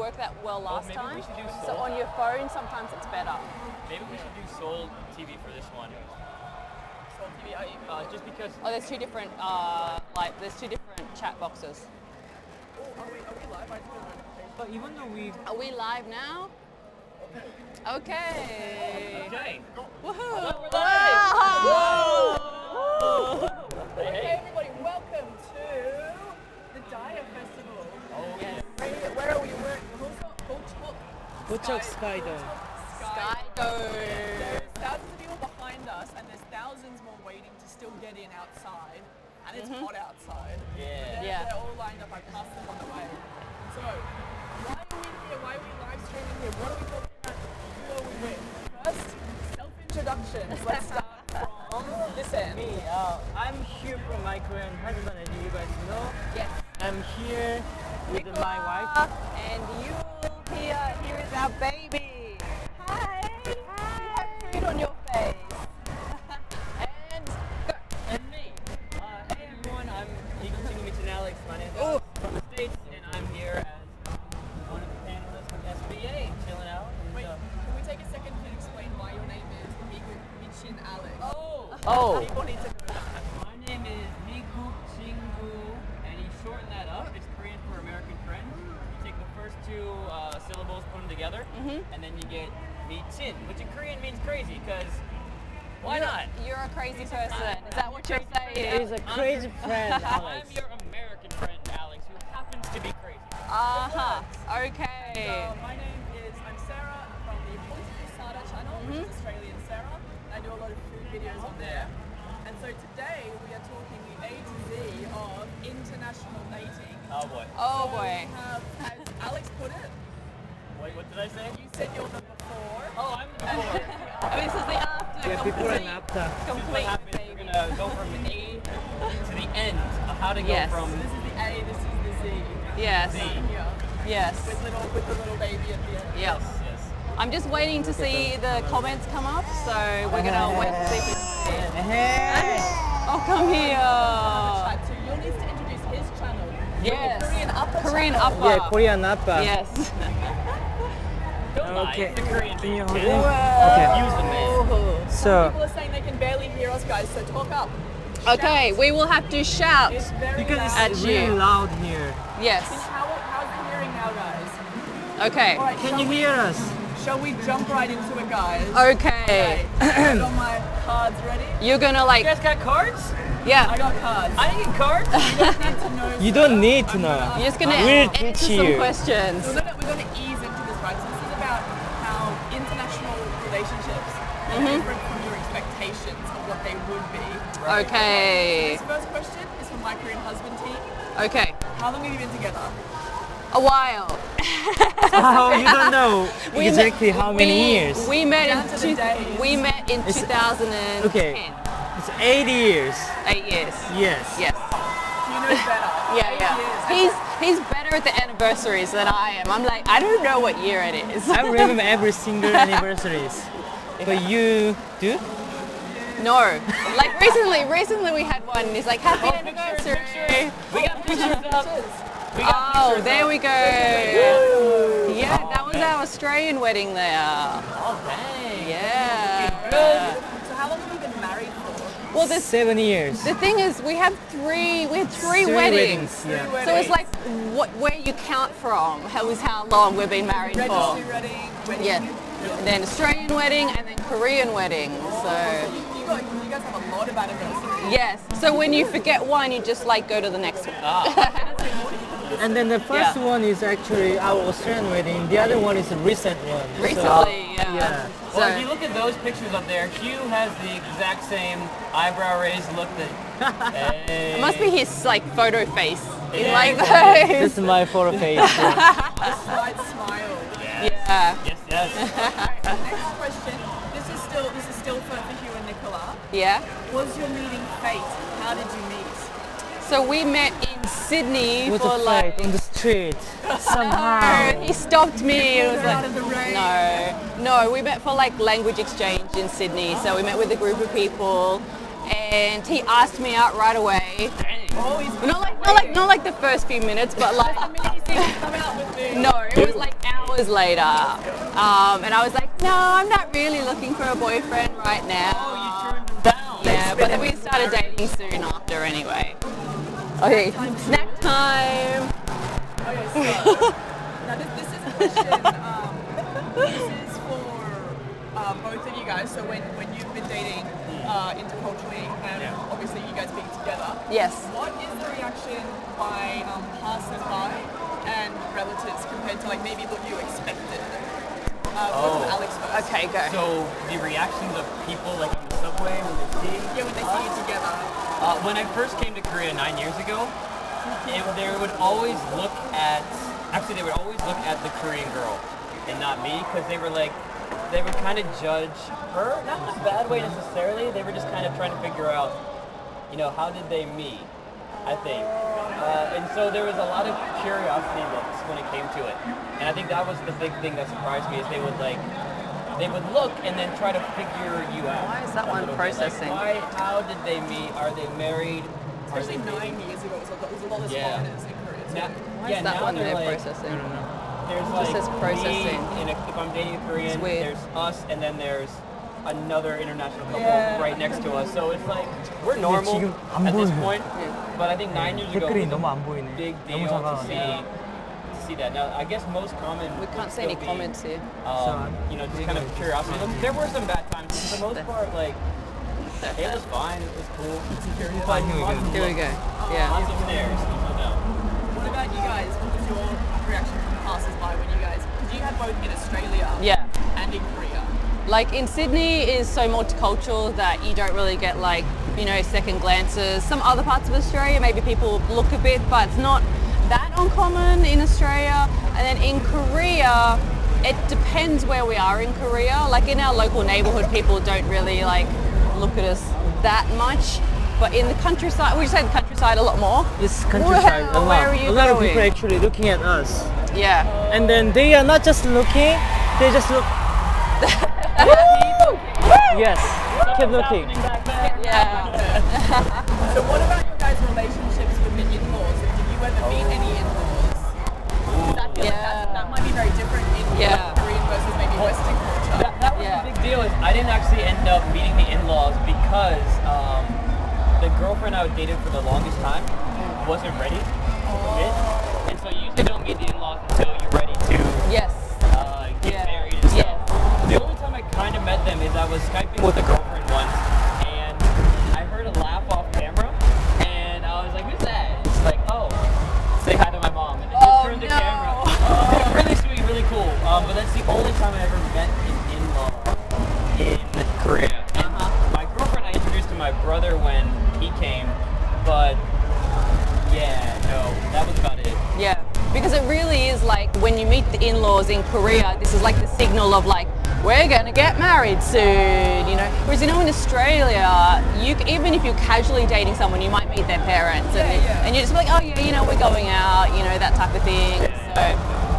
work that well last time. We should do So on your phone, sometimes it's better. Maybe we should do Seoul TV for this one. Seoul TV, just because. Oh, there's two different, there's two different chat boxes. Oh, are we live? I didn't know. But even though we. Are we live now? Okay. Okay. Woohoo! We're live. Whoa. Hey everybody, welcome to the Daya Festival. Oh yeah. Where are we? We're Skydome. Skydome. There's thousands of people behind us, and there's thousands more waiting to still get in outside. And it's hot outside. Yeah. They're all lined up. I passed them on the way. So, why are we here? Why are we live streaming here? What are we talking about? Who are we with? First, self-introductions. Let's start from this end. Me, I'm here from my Korean husband, as you guys know. Yes. I'm here with my wife. And you here is our baby. Hi. You have food on your face. And go. And me. Hey everyone, I'm Nicholalala Alex. My name is Alex from the States, and I'm here as one of the panelists with SBA, chilling out. Wait, can we take a second to explain why your name is Michin Alex? Oh. People need to know that. My name is Miku Chingu, and you shorten that up. It's Korean for American friend. You take the first two syllables, put them together, and then you get Michin, which in Korean means crazy, because why not? You're a crazy person. Is that what you're saying? He's a crazy friend, Alex. I'm your American friend, Alex, who happens to be crazy. Okay. My name is, I'm Sarah from the Folklore channel, which is Australian Sarah. I do a lot of food videos on there. And so today we are talking the A to Z of international dating. Oh boy. Oh So boy. we have, as Alex put it, Wait, what did I say? you said you're the before. Oh, I'm the before. This is the after. Yeah, before and after. What Complete. happens? We're gonna go from A to the end of how to go Yes. from This is the A, this is the Z. Yes. Z. Here, Yes. with the little baby at the end. Yep. Yes. I'm just waiting to see the comments come up, so we're gonna wait to see if we can see it. Hey! Oh, come here. Chat too. You'll need to introduce his channel. Yes. Korean Upper Korean channel. Upper. Yeah, Korean Appa. Yes. Don't lie, Okay. it's the Korean Can you beat. hold Okay. it? Use the man. So, People are saying they can barely hear us, guys, so talk up. Okay, we will have to shout. It's very because loud. it's At really you. loud here. Yes. How's the hearing now, guys? Okay. All right, Can you hear us? Shall we jump right into it, guys? Okay. I got my cards ready. You're gonna You like, guys got cards? yeah. I got cards. I didn't get cards. Need to know, You sir. don't need to know. You're just gonna We'll answer teach some you. questions. We're gonna ease into this, right? So this is about how international relationships are different from your expectations of what they would be. Right? Okay. This first question is from my Korean husband team. Okay. How long have you been together? A while. Oh, you don't know We exactly met- how many we- years. We met Down to the in days. we met in 2010. Okay. It's 8 years. 8 years. Yes. Yes. You know better. Yeah, 8 yeah. years. He's better at the anniversaries than I am. I'm like, I don't know what year it is. I remember every single anniversaries. But you do? No. Like recently we had one and he's like, happy anniversary. We got pictures up. We got Oh, pictures there up. we go. Yeah, that was our Australian wedding there. Oh, dang. Yeah. So how long have you been married for? Well, this 7 years. the thing is, we had three weddings. Three weddings, yeah. So it's like where you count from how long we've been married for. Registry wedding. Yeah. And then Australian wedding and then Korean wedding. So You guys have a lot of anniversaries. yes. So when you forget one, you just like go to the next one. And then the first Yeah. one is actually our Australian wedding. The other one is a recent one. So, Recently, yeah. yeah. So Well, if you look at those pictures up there, Hugh has the exact same eyebrow raised look that. Hey. it must be his like photo face. He's Yeah. like This those. is my photo face. Yeah. A slight smile. Yes. Yeah. Yes, yes. Alright, next question. This is still for Hugh and Nicola. Yeah. Was your meeting fate? How did you meet? So we met in Sydney It was for a like. fight on the street. Somehow. No, he stopped me. It was Out like, of the rain. no, we met for like language exchange in Sydney. So we met with a group of people, and he asked me out right away. Oh, he's Not like the first few minutes, but like come out with me. no, it was like hours later. And I was like, no, I'm not really looking for a boyfriend right now. Oh, you turned them down. Yeah, but then we started dating soon after anyway. Okay, snack time. Okay, so now this is a question. This is for both of you guys. So when you've been dating interculturally and obviously you guys being together, Yes. what is the reaction by passers-by and relatives compared to like maybe what you expected? Alex first. Okay, go. So the reactions of people like on the subway when they see Yeah, when they see you together. when I first came to Korea 9 years ago, they would always look at the Korean girl and not me, because they would kind of judge her, not in a bad way necessarily. They were just kind of trying to figure out, how did they meet, I think. And so there was a lot of curiosity looks when it came to it. And I think that was the big thing that surprised me, is they would look and then try to figure you out. Why is that one processing? Like, how did they meet? Are they married? Especially 9 years ago, it was a lot of foreigners in Korea too. Why is that now one they're there like, processing? There's It like says processing. me, and if I'm dating a Korean, It's weird. there's us, and then there's another international couple right next to us. So it's like, we're normal 지금 안 at this 보여요. point, but I think 9 years ago 댓글이 was 너무 a 안 보이네. big 너무 deal to 작아가지고. see that. Now, I guess most common We would can't see still any be, comments here. just kind of curiosity. There were some bad times. For the most part, like, it was fine, it was cool. But Here we go. Yeah. lots of stares, no doubt. What about you guys? What was your reaction from passers-by when you guys, because you had both in Australia Yeah. and in Korea. Like in Sydney is so multicultural that you don't really get like, second glances. Some other parts of Australia, maybe people look a bit, but it's not that uncommon in Australia. And then in Korea, it depends where we are in Korea. Like in our local neighborhood, people don't really like look at us that much. But in the countryside, would you say the countryside a lot more? It's countryside. Wow, where are you a lot of going? people actually looking at us, Yeah. and then they are not just looking; they just look. Yes, keep looking. Yeah. So what about your guys' relationships with the in-laws? Did you ever meet any in-laws? I feel like that might be very different in Korean versus maybe Western culture. That was the big deal, is I didn't actually end up meeting the in-laws because the girlfriend I dated for the longest time wasn't ready to commit. And so you usually don't meet the in-laws until you're ready to Yes. get married and stuff. The only time I kind of met them is I was Skyping with a girlfriend once, and I heard a laugh off camera, and I was like, who's that? It's like, oh, say hi to my mom. And it just turned the camera. They're really sweet, really cool. But that's the only time I ever met an in-law in Korea. And my girlfriend I introduced to my brother when he came, but that was about it. Yeah, because it really is like when you meet the in-laws in Korea, this is like the signal of like, we're gonna get married soon, Whereas in Australia, even if you're casually dating someone, you might meet their parents, and you're just like, oh yeah, we're going out, that type of thing. So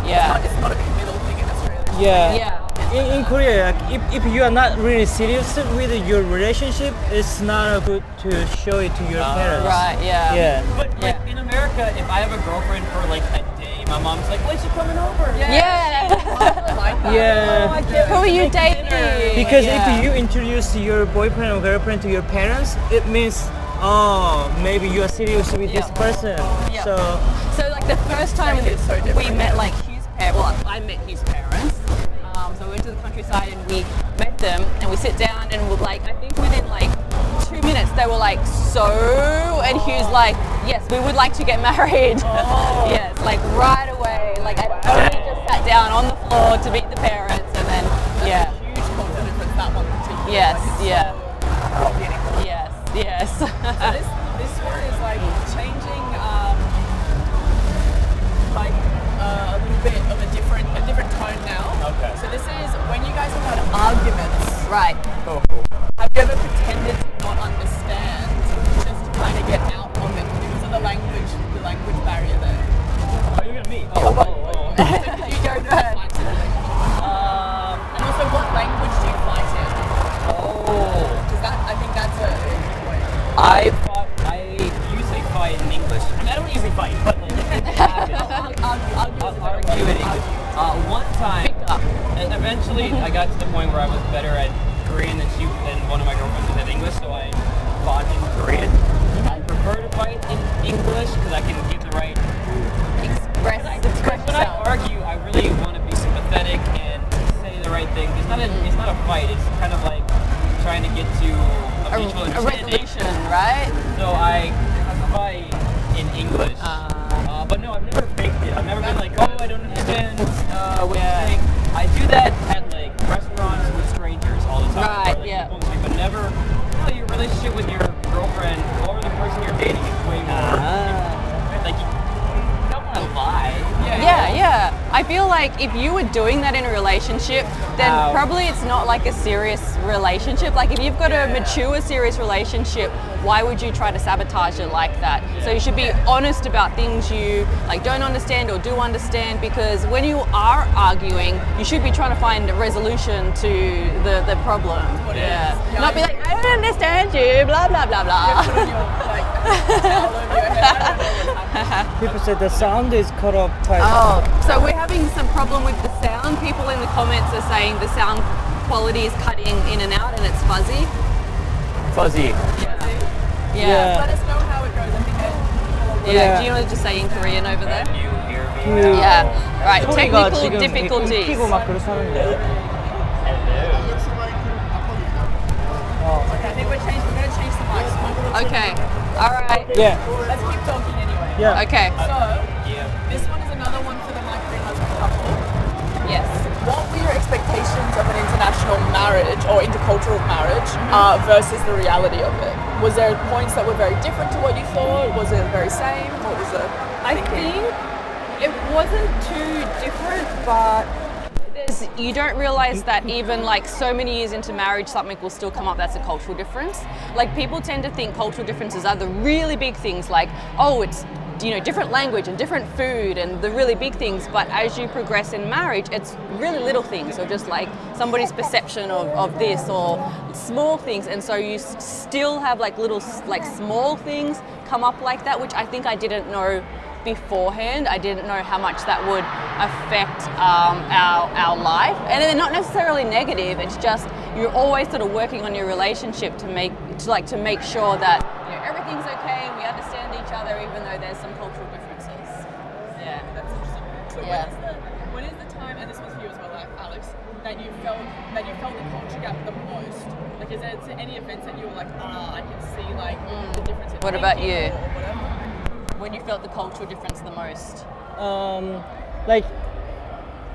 yeah, It's not a committal thing in Australia. yeah. In Korea, like, if you are not really serious with your relationship, it's not good to show it to your parents. Right, yeah. Yeah. But like in America, if I have a girlfriend for like a day, my mom's like, "When's she coming over?" Yeah. Like that. Yeah. Who are you dating? Because Yeah. if you introduce your boyfriend or girlfriend to your parents, it means, maybe you are serious with this person. Yeah. So So like the first time Australia is so different. we met like his parents, well I met his parents. So we went to the countryside and we met them and we sit down and we're like, I think within like 2 minutes they were like, so, and he was like, yes, we would like to get married. Yes, like right away. Like I only just sat down on the floor to meet the parents and then, yeah. Huge culture difference, that one particularly. Yes, Like, it's yeah. so organic. Yes. So this one is like changing like a little bit of a different tone now. Okay. So this is when you guys have had arguments. Right. Have you ever pretended to not understand just to kind of get out of it because of the language barrier there? Are you gonna meet? You go ahead. And also, what language do you fight in? Because I think that's a point. I usually fight in English. I mean, I don't usually fight, but like, Argue is a very argue in good English. One time, and eventually I got to the point where I was better at Korean than one of my girlfriends was at English, so I fought in Korean. I prefer to fight in English because I can give the right Express when I argue, I really want to be sympathetic and say the right thing. It's not a fight. It's kind of like trying to get to a mutual a understanding. resolution, right? So I fight in English. But no, I've never faked it. I've never been like, oh, I don't understand what you're saying. I do that at like restaurants with strangers all the time. Right, or, like, yeah. people but never, your relationship with your girlfriend or the person you're dating is way more. Like, you don't want to lie. Yeah. I feel like if you were doing that in a relationship, then probably it's not like a serious relationship. Like if you've got a mature, serious relationship, why would you try to sabotage it like that? So you should be honest about things you like don't understand or do understand, because when you are arguing, you should be trying to find a resolution to the problem. Not be like, I don't understand you, blah blah blah blah. Put on your, like, towel over your head. People say the sound is cut off quite. Oh, so we're having some problem with the sound. People in the comments are saying the sound quality is cutting in and out and it's fuzzy. Fuzzy. Yeah. Let us know how it goes at the end. Yeah. Do you want to just say in Korean over there? Can you hear me? Yeah. Right. 소리가 Technical 지금 difficulties. 끊기고 막 그러는데. Okay, I think we're going to change the mics. Okay. All right. Yeah. Let's keep talking anyway. Yeah. Okay. So, this one is another one for the my Korean husband couple. Yes. What were your expectations of an international marriage or intercultural marriage versus the reality of it? Was there points that were very different to what you thought? Was it very same? What was it? I think it wasn't too different, but you don't realize that even like so many years into marriage, something will still come up that's a cultural difference. Like people tend to think cultural differences are the really big things, like, oh, it's different language and different food and the really big things, but as you progress in marriage, it's really little things, or just like somebody's perception of this, or small things, and so you still have like little like small things come up like that, which I think I didn't know beforehand. I didn't know how much that would affect our life, and they're not necessarily negative. It's just you're always sort of working on your relationship to make sure that everything's okay, we understand each other, even though there's some cultural differences. Yeah, That's interesting. So when is the time, and this was for you as well, Alex, that you felt the culture gap the most? Like, is there any events that you were like, I can see like the difference in What about thinking you? or whatever? When you felt the cultural difference the most? Like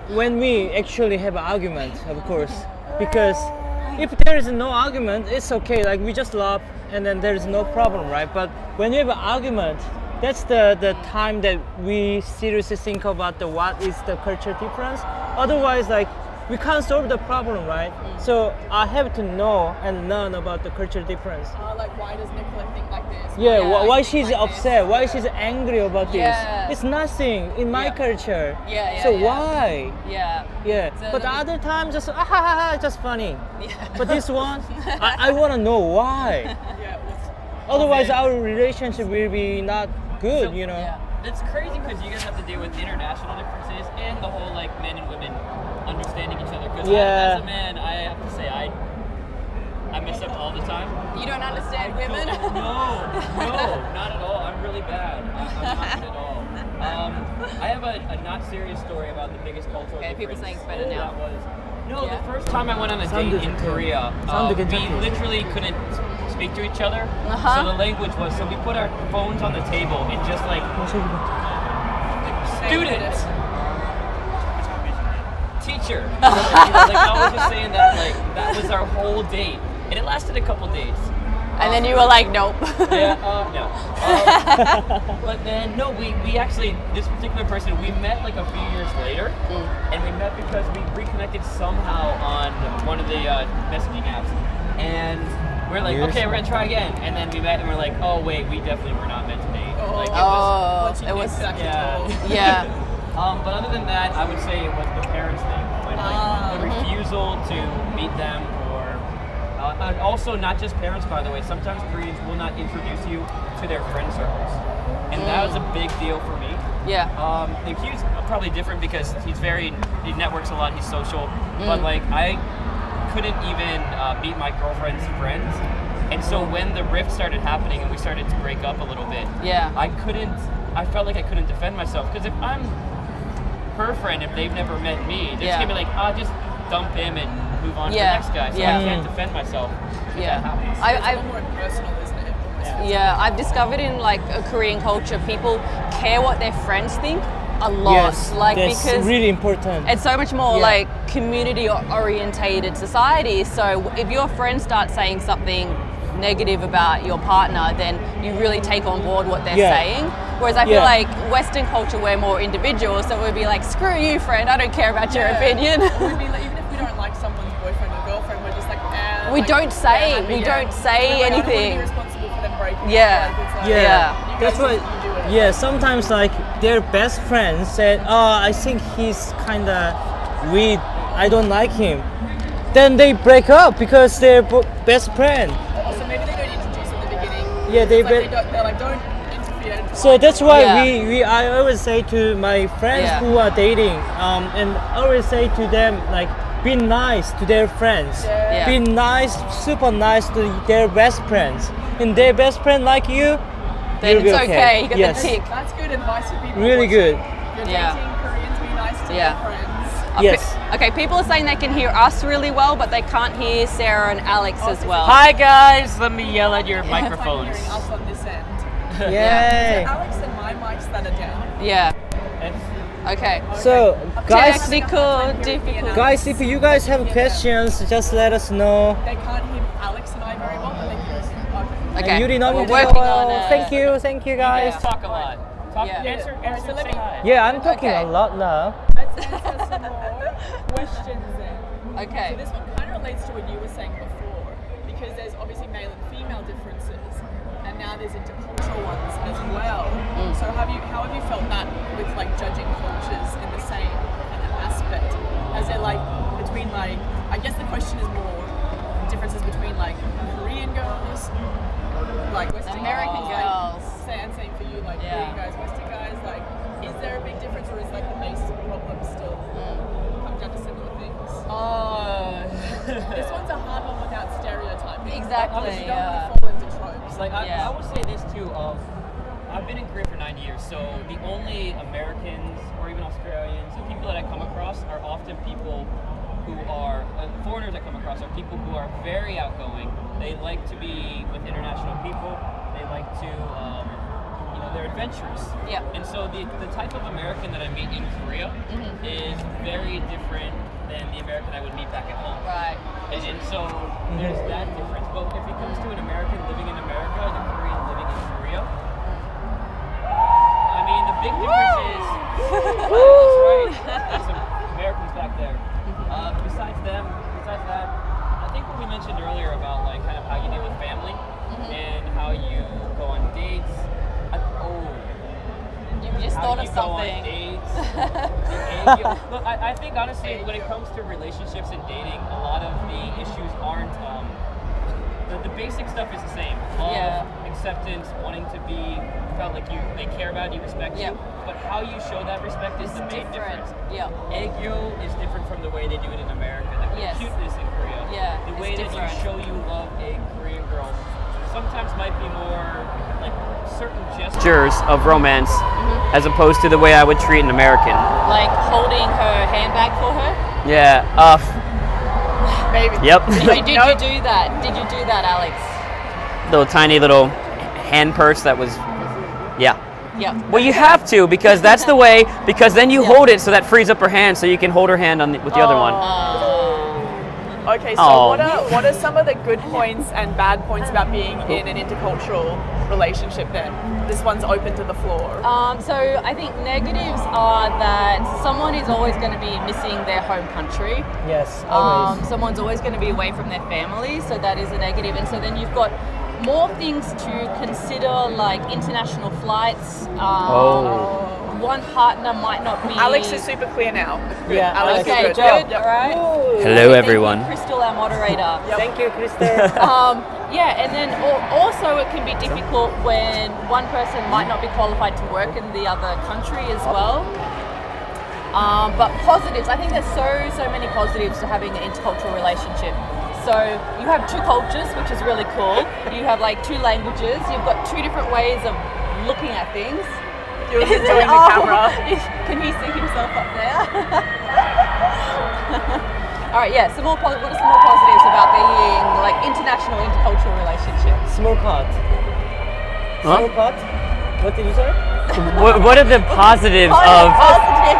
when we actually have an argument, of course, because if there is no argument, it's okay. Like we just laugh and then there is no problem, right? But when you have an argument, that's the time that we seriously think about what is the culture difference. Otherwise, like we can't solve the problem, right? So I have to know and learn about the culture difference. Like, why does Nicola think like this? Yeah, Yeah, why I she's think like upset, why she's angry about this. Yeah. It's nothing in my culture. Yeah, So yeah. why? Yeah. Yeah, So but the the- other time just ha ha ha, just funny. Yeah. But this one, I want to know why. Yeah, Otherwise, our relationship will be not good, you know. Yeah. It's crazy because you guys have to deal with international differences and the whole like men and women understanding each other. Because Yeah. as a man, I have to say I mess up all the time. You don't understand women? No, not at all. I'm really bad. I'm not good at all. I have a not serious story about the biggest cultural Okay, difference. people saying it's better now. That was, no, Yeah. the first time I went on a Sound date in good. Korea, Sound we good. literally couldn't speak to each other. Uh-huh. So the language was, so we put our phones on the table and just like, student, teacher. Like I was just saying that, like that was our whole date, and it lasted a couple dates. And then you were like, nope. Yeah, no. But then, no, we actually, this particular person, we met like a few years later, and we met because we reconnected somehow on one of the messaging apps, and we're like, okay, we're gonna try again, and then we met, and we're like, oh wait, we definitely were not meant to be. Like It was yeah. But other than that, I would say it was the parents' thing, when like the refusal to meet them, or and also not just parents, by the way. Sometimes Koreans will not introduce you to their friend circles, and that was a big deal for me Yeah. And Hugh's probably different because he networks a lot, he's social, but like I couldn't even meet my girlfriend's friends. And so when the rift started happening and we started to break up a little bit, I felt like I couldn't defend myself. Because if I'm her friend, if they've never met me, they're just gonna be like, just dump him and move on to the next guy. So I can't defend myself. It's more impersonal, isn't it? Yeah, I've discovered in like a Korean culture, people care what their friends think a lot. Yes, like that's because really important. it's so much more like community orientated society. So if your friends start saying something negative about your partner, then you really take on board what they're saying. Whereas I feel like Western culture, we're more individual, so we'd be like, screw you, friend, I don't care about your opinion. We'd be like, even if we don't like someone's boyfriend or girlfriend, we're just like, we don't say anything. I don't want to be responsible for them breaking up. That's what. Yeah, sometimes like their best friends said, I think he's kind of weird, I don't like him. Then they break up because they're best friend. So maybe they don't introduce at the beginning. Yeah, they're like, don't interfere. So that's why I always say to my friends who are dating, and I always say to them, like, be nice to their friends. Be nice, super nice to their best friends. And their best friend like you, then it's okay. You get the tick. That's good advice for people. Really good. You're dating Koreans, be nice to their friends. Yes. Okay, people are saying they can hear us really well, but they can't hear Sarah and Alex as well. Hi guys, let me yell at your microphones. It's like hearing us on this end. Yay. So Alex and my mics that are down. Yeah. Okay. So guys, technical difficulties. Guys, if you guys have questions, just let us know. They can't hear Alex and I very well, but they can hear us. Okay. And Yuri know me We're working well. on Thank you guys. Talk a lot. Answer, say hi. Yeah, I'm talking a lot now. Let's answer some more questions then. Okay. So this one kind of relates to what you were saying before, because there's obviously male and female differences, and now there's intercultural ones as well. So how have you felt that with like judging cultures in the same kind of aspect? Has there like between like, I guess the question is more differences between like Korean girls, like Western American girls. And same for you, like Korean guys, Western guys, like is there a big difference or is like the base problem still come down to similar things? This one's a hard one without stereotyping. Exactly. You don't want to fall into tropes. Like I would say this too. I've been in Korea for 9 years, so the only Americans or even Australians, the people that I come across are often people who are foreigners I come across are people who are very outgoing. They like to be with international people. They like to, they're adventurous. Yeah. And so the type of American that I meet in Korea is very different than the American I would meet back at home. Right. And so there's that difference. But if it comes to an American living in America and a Korean living in Korea, I mean, the big difference is, that's right, there's some Americans back there. Besides that, I think what we mentioned earlier about like kind of how you deal with family and how you go on dates. You just thought of something. Look, I think honestly, when it comes to relationships and dating, a lot of the issues aren't. The basic stuff is the same. Love, acceptance, wanting to be felt like they care about you, respect you. But how you show that respect is the main difference. Yeah. Egyo is different from the way they do it in America. The cuteness in Korea. Yeah. The way that you show you love a Korean girl sometimes might be more like certain gestures of romance as opposed to the way I would treat an American. Like holding her handbag for her? Yeah. Maybe. Yep. Did you do that? Did you do that, Alex? Little tiny little hand purse that was, yeah. Yeah. Well, you have to because that's the way. Because then you hold it so that frees up her hand, so you can hold her hand with the other one. Okay, so what are some of the good points and bad points about being in an intercultural relationship then? This one's open to the floor. So I think negatives are that someone is always going to be missing their home country. Yes, always. Someone's always going to be away from their family, so that is a negative. And so then you've got more things to consider, like international flights. one partner might not be. Alex is super clear now. Good. Yeah, Alex is Okay, good. good. Yep. All right. Hello, everyone. Thank you, Crystal, our moderator. Thank you, Kristen. Yeah, and then also it can be difficult when one person might not be qualified to work in the other country as well. But positives, I think there's so many positives to having an intercultural relationship. So you have two cultures, which is really cool. You have like two languages. You've got two different ways of looking at things. He was enjoying the camera. Can he see himself up there? All right, yeah. What are some more positives about being like international intercultural relationship? Small part. Huh? Small part. What did you say? What are the positives of?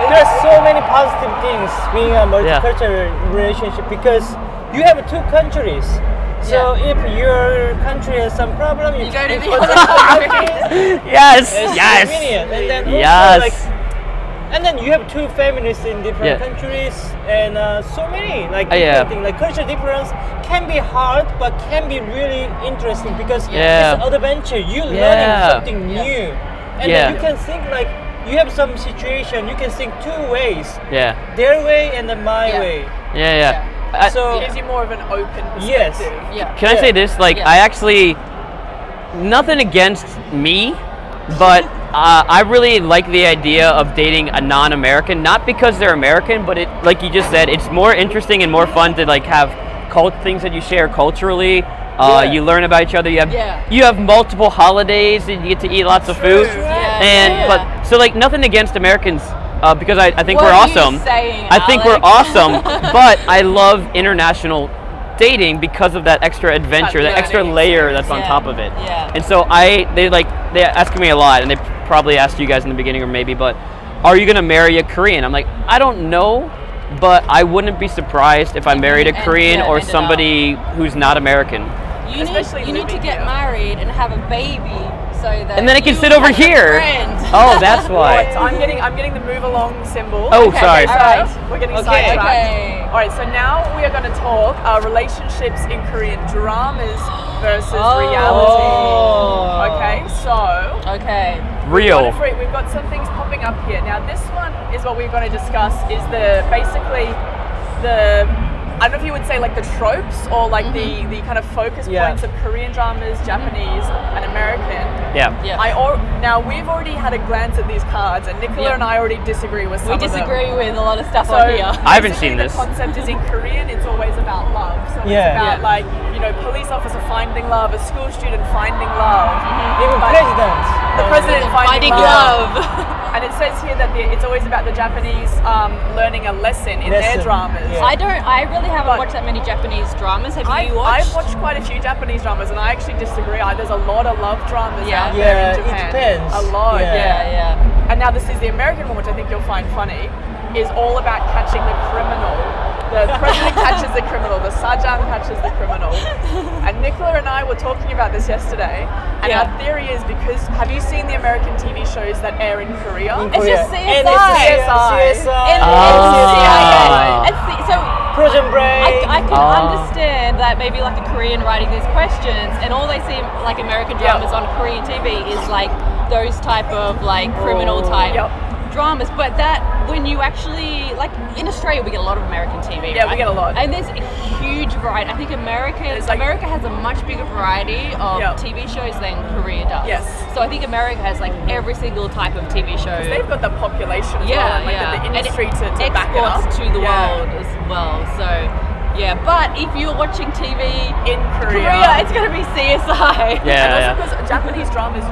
There's so many positive things being a multicultural relationship because you have two countries. So if your country has some problem, you go to the other other country. Yes, It's yes, convenient. And then also, yes. like, and then you have two families in different Yeah. countries, and so many like Yeah. different things. Like cultural difference can be hard, but can be really interesting because Yeah. it's adventure. You Yeah. learning something new, and Yeah. then you can think like you have some situation. You can think two ways: Yeah, their way and then my way. yeah. So It gives you more of an open yes, perspective. Yeah. Can I say this? Like, Yeah. I actually, nothing against me, but I really like the idea of dating a non-American, not because they're American, but it, like you just said, it's more interesting and more fun to like have things that you share culturally. You learn about each other. You have multiple holidays, and you get to eat lots of food. But so like nothing against Americans. Because I think What we're are you awesome. saying, I think we're Alex? awesome, but I love international dating because of that extra adventure, that extra layer that's on top of it. Yeah. And so they ask me a lot, and they probably asked you guys in the beginning or maybe, but are you gonna marry a Korean? I'm like, I don't know, but I wouldn't be surprised if I married a Korean or somebody who's not American. You need to get married and have a baby so that. And then I can you sit over have a here. friend. Oh, that's why. So I'm getting the move along symbol. Oh, sorry. So Alright. we're getting Okay. sidetracked. Okay. All right, so now we are going to talk relationships in Korean dramas versus reality. Oh. Okay, so Okay. Real. we've got some things popping up here. Now this one is what we're going to discuss. Is basically the I don't know if you would say like the tropes or like the kind of focus points of Korean dramas, Japanese, and American. Yeah. Now we've already had a glance at these cards, and Nicola and I already disagree with some We of them. disagree with a lot of stuff So on here. I haven't seen basically this. The concept is in Korean, it's always about love. So it's about like, police officer finding love, a school student finding love, even But president. the president finding love. love. And it says here that it's always about the Japanese learning a lesson in their dramas. Yeah. I really haven't watched that many Japanese dramas. Have you watched? I've watched quite a few Japanese dramas, and I actually disagree. There's a lot of love dramas out there Yeah, in it Japan. depends. A lot, Yeah. And now this is the American one, which I think you'll find funny, is all about catching the criminal. The president catches the criminal, the sajang catches the criminal. And Nicola and I were talking about this yesterday, and our theory is because, have you seen the American TV shows that air in Korea? It's just CSI. CSI. So Prison Break. I can understand that maybe like a Korean writing these questions, and all they see like American dramas on Korean TV is like those type of like criminal type dramas. But that when you actually like in Australia, we get a lot of American TV. Yeah, right? we get a lot. and there's a huge variety. I think America has a much bigger variety of TV shows than Korea does. Yes. So I think America has like every single type of TV show. They've got the population as well, and like the industry to back it up. Exports to the world as well. So yeah, but if you're watching TV in Korea, it's going to be CSI. And also because Japanese dramas,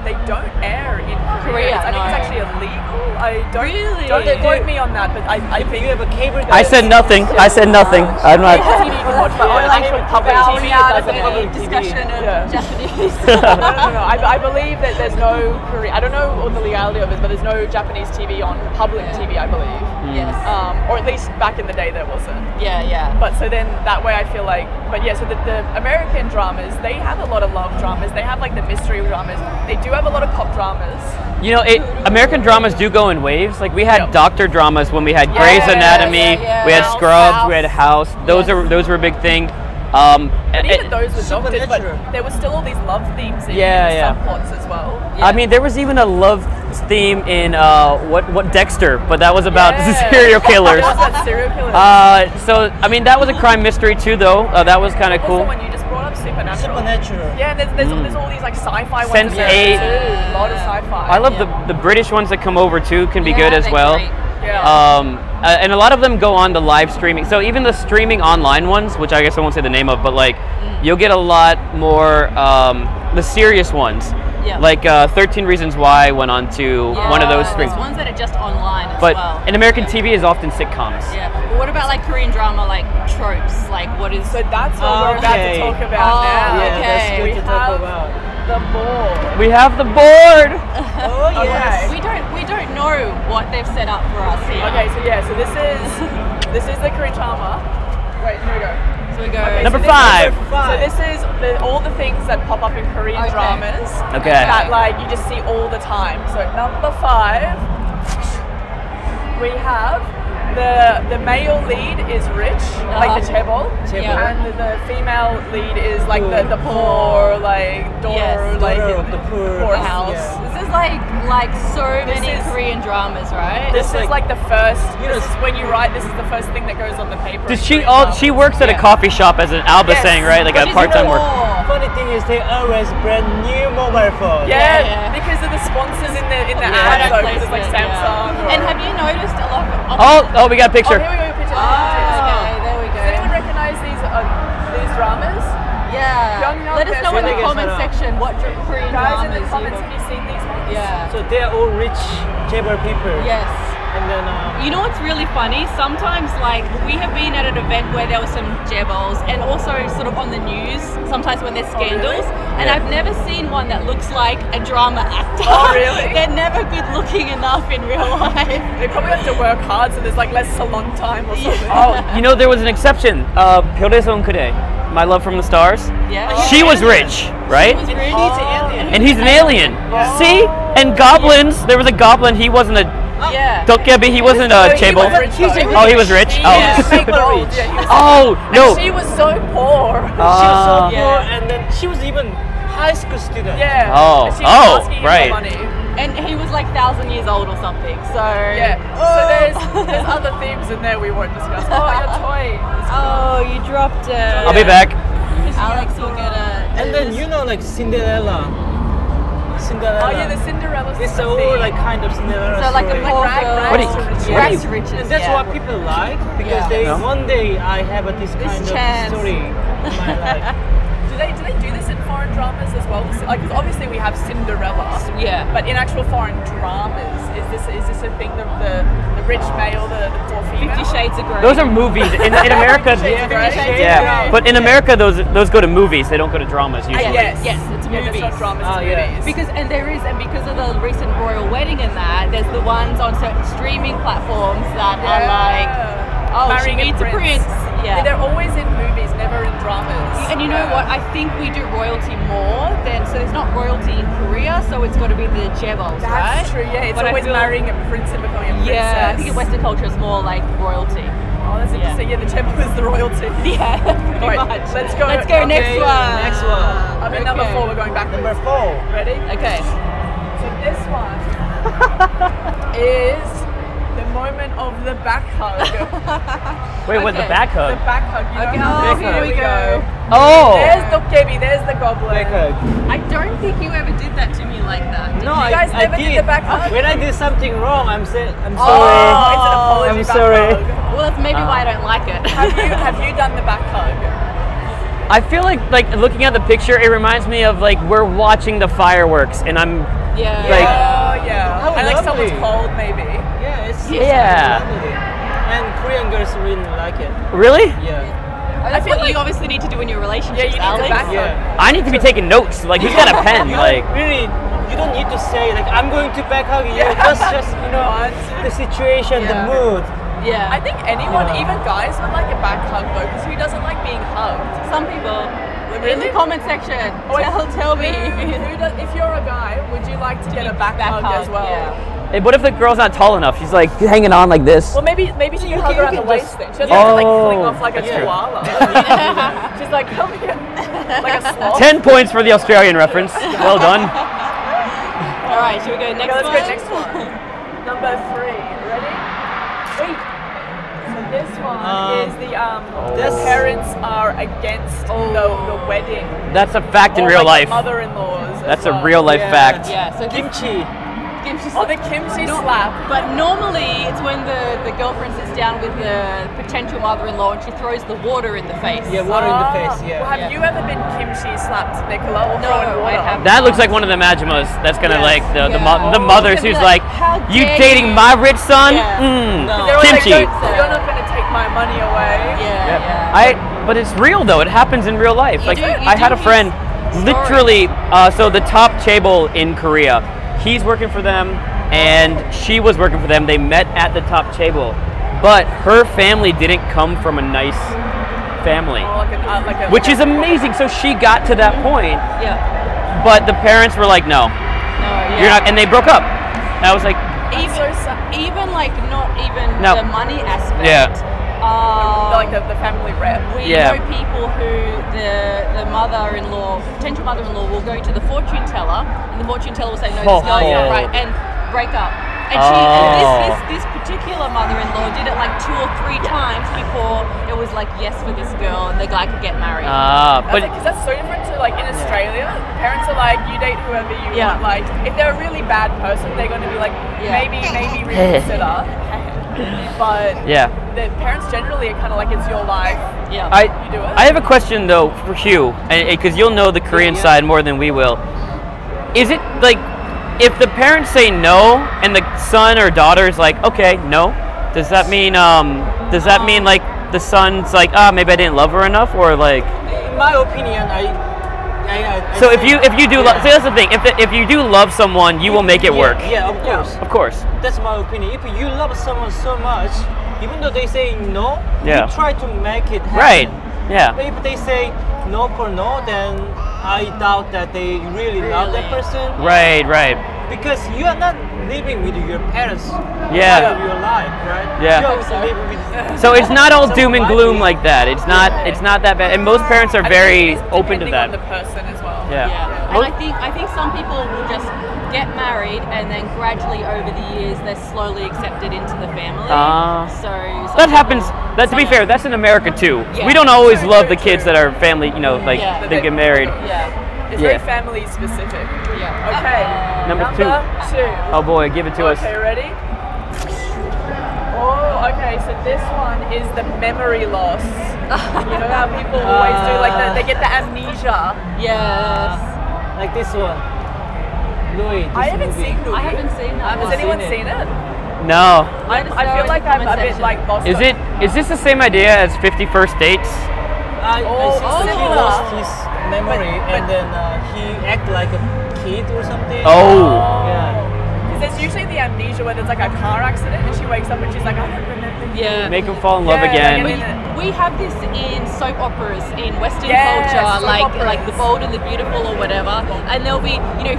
they don't air in Korea. I think it's actually illegal. Don't quote me on that, but I think You have a cable. I said nothing. I'm not. you need to watch that on actual public TV. It doesn't a discussion of Japanese. No. I believe that there's no Korean. I don't know the legality of it, but there's no Japanese TV on public TV, I believe. Yes. Or at least back in the day there wasn't. Yeah. But so then that way I feel like, so the American dramas, they have a lot of love dramas. They have like the mystery dramas. They do have a lot of cop dramas. American dramas do go in waves. Like we had doctor dramas when we had Grey's Anatomy, we had House. Scrubs, we had House. Those were a big thing. But even those were doctored, but Supernatural. there was still all these love themes in Yeah, subplots as well. I mean, there was even a love theme in what Dexter, but that was about Yeah. serial killers. There was that serial killer. So I mean, that was a crime mystery too, though. That was kind of Also, cool. when you just brought up Supernatural. Supernatural. Yeah, there's all these like sci-fi ones Sense in there 8. too. A lot of sci-fi. I love the British ones that come over too. Can be Yeah, good as they're well. great. Yeah. And a lot of them go on the live streaming. So even the streaming online ones, which I guess I won't say the name of, but like you'll get a lot more the serious ones. Yeah. Like 13 Reasons Why went on to one of those streams. There's ones that are just online as But well. in American TV is often sitcoms. Yeah. But what about like Korean drama, like tropes? Like what is? So that's what we're about to Okay. talk about now. Yeah, that's Okay. good We to talk have about. the board. We have the board. Oh yes. Okay. We don't know what they've set up for us here. Okay, so yeah, so this is the Korean drama. Wait, here we go. So we go. Okay, Number so this five. is- So this is all the things that pop up in Korean Okay. dramas Okay. that like you just see all the time. So number 5, we have the male lead is rich, like the chaebol, Yeah. and the female lead is like the poor, like daughter, Yes, like daughter of the poor house. house, This is like so This many is- Korean dramas, right? This is like the first. You know, This is when you write. This is the first thing that goes on the paper. Does in she? Korean Oh, dramas. she works at a Yeah. coffee shop as an Alba Yes. saying, right? Like But a she's part-time even work. more. Funny thing is they always brand new mobile phone. Yeah, Yeah. because of the sponsors in the Yeah, ads, though, because it's placement, like Samsung. yeah. Or, And have you noticed a lot of? Oh, we got a oh, picture. here we go, picture. Okay, there we Does anyone go. recognize these dramas? Yeah. Pyongyang Let us know in the Festival. comment section what Korean Guys dramas in the you comments, have. have you seen these ones? Yeah. So they are all rich Jaber people. Yes. And then You know what's really funny? Sometimes, like, we have been at an event where there were some jebels and also sort of on the news, sometimes when there's scandals, and Yeah. I've never seen one that looks like a drama actor. Oh, really? They're never good looking enough in real life. They probably have to work hard, so there's like less salon time or something. Oh, you know there was an exception. 별에서 그대, My Love from the Stars. Yeah. She was rich, right? He was rich. And he's an alien. See? And goblins. There was a goblin. He wasn't a Yeah. Dokyebi. He wasn't a He chaebol. was rich, though. Oh, he was rich. Yeah, Oh. super rich. Yeah, he was Oh no. She was so poor. she was so Ah. poor, Yeah. and then she was even high school student. Yeah. Oh, And she was oh, asking him right. for money. And he was like 1,000 years old or something. So Yeah. So there's other themes in there we won't discuss. Oh, your toy. Oh, you dropped it. I'll be back. Alex will get it. And then you know like Cinderella. Oh yeah, the Cinderella. It's theme. all like kind of Cinderella So like a story. poor Like girl. rags What do you- to riches. what do Rags to riches. And that's yeah. what people like because Yeah. they Yeah. one day I have this kind chance. of story in my life. Do they do this in foreign dramas as well? Like, 'cause obviously we have Cinderella. Yeah. But in actual foreign dramas, is this a thing? The rich male, the poor female. 50 Shades of Grey. Those are movies. In America, Shades of Grey. yeah. But in America, those go to movies. They don't go to dramas usually. Yes. Yes, it's Yeah, movies. that's not dramas, Ah, it's yeah. movies. Because of the recent royal wedding and that, there's the ones on certain streaming platforms that are like, oh, Marrying she needs a prince. Yeah, Yeah. they're always in movies, never in dramas. And you know what? I think we do royalty more than, so there's not royalty in Korea, so it's got to be the jebels, That's right? true. Yeah, it's But I always feel- marrying a prince and becoming a princess. Yeah, I think in Western culture it's more like royalty. Oh, that's interesting. Yeah, the temple is the royalty. Yeah, pretty Alright, much. let's go. Let's go Okay, next one. next one. I mean, number 4, we're going back. Number 4. Ready? Okay. So this one is the moment of the back hug. Wait, what? The Okay. back hug? The back hug. You Okay, know how oh, big here we go. Oh. There's Dokkebi, there's the goblin. Back hug. I don't think you ever did that to me like that. No, You guys I never did did. the back hug? When I did something wrong, I'm sorry. Oh, it's an apology I'm back sorry. hug. Well, that's maybe why I don't like it. Have you done the back hug? I feel like looking at the picture, it reminds me of like we're watching the fireworks, and I'm Yeah. Like- Oh yeah. How and like someone's lovely. cold maybe. Yeah, it's Yeah. lovely. And Korean girls really like it. really. Yeah. That's feel what you like- obviously need to do in your Yeah, relationship, you need Alex. to back hug. Yeah. I need to be taking notes. Like who's got a pen? You Like don't really, you don't need to say like I'm going to back hug you. Yeah. Just you know the situation, Yeah. the mood. Yeah. I think anyone, Yeah. even guys, would like a back hug though, because who doesn't like being hugged? Some people. In Really? the comment section, Oh, wait, tell me. If you're a guy, would you like to get a back hug as well? Yeah. What if the girl's not tall enough? She's like hanging on like this. Well, maybe she can hug around the waist then. She doesn't have to like cling off like a chihuahua. She's like, come here. Like a sloth. 10 points for the Australian reference. Well done. All right, should we go next Let's one? go next one. Number 3. Ready? Wait. So this one is the parents are against the wedding. That's a fact in Or, real like, life. Mother-in-laws. That's a real life fact. Yeah, so Kimchi. Oh, the kimchi slap. But normally it's when the girlfriend sits down with the potential mother-in-law and she throws the water in the face. Yeah, water in the face. Yeah. Well, have you ever been kimchi slapped, Nicola? Or No, thrown water? I haven't. That looks like one of the Majimas. That's gonna like the Yeah. mothers She'll be who's like, like, "How you dare dating you?" my rich son? Yeah. No. They're always Kimchi. like, you're not going to take my money away. But it's real though. It happens in real life. Like you I had a do friend, hear literally. So the top chaebol in Korea, he's working for them, and she was working for them. They met at the top chaebol, but her family didn't come from a nice family, Oh, which is amazing. So she got to that point, Yeah. but the parents were like, no, you're not, and they broke up. And I was like, Even like not even No. the money aspect. Yeah. like the family rep. We Yeah. know people who the mother-in-law, potential mother-in-law, will go to the fortune teller, and the fortune teller will say, "No, this girl's not right," and break up. And this particular mother-in-law did it like 2 or 3 times before it was like yes for this girl, and the guy could get married. but Because that's so different to like in Australia. Parents are like, you date whoever you want. Like, if they're a really bad person, they're going to be like, maybe reconsider. But the parents generally are kind of like, it's your life. Yeah. You do it. I have a question though for Hugh, because you'll know the Korean side more than we will. Is it like, if the parents say no and the son or daughter is like, okay, no, does that mean like the son's like, maybe I didn't love her enough, or like? In my opinion, I So if you do love, so that's the thing. If you do love someone, you will make it work. Yeah, of course. Of course. That's my opinion. If you love someone so much, even though they say no, you try to make it happen. Right. Yeah. If they say no for no, then I doubt that they really love that person. Right. Because you are not living with your parents Yeah. part of your life, right? Yeah. You also live with So it's not all someone doom and like gloom you. like that. It's not that bad. And most parents are very open to Depending that. on the person as well. Yeah. And I think some people will just get married and then gradually over the years they're slowly accepted into the family. So some That happens. people- That to be fair, that's in America too. Yeah. We don't always love the kids that are family. You know, like Yeah. they get married. Yeah. It's very family specific. Yeah. Okay. Number 2. 2. Oh boy, give it to us. Okay, ready? Oh, okay. So this one is the memory loss. You know how people always do, like they get the amnesia. Yes. like this one. Louis. I haven't seen Louis. I haven't seen that. Has anyone seen it? No. I feel like I'm a bit like lost. Is this the same idea as 50 First Dates? I think he similar. lost his memory and then he acted like a kid or something. Oh. Yeah. Because there's usually the amnesia where there's like a car accident and she wakes up and she's like, I don't remember. Yeah. Make them fall in love Yeah, again. like We have this in soap operas in Western Yes, culture, soap like operas. The Bold and the Beautiful or whatever, and there'll be,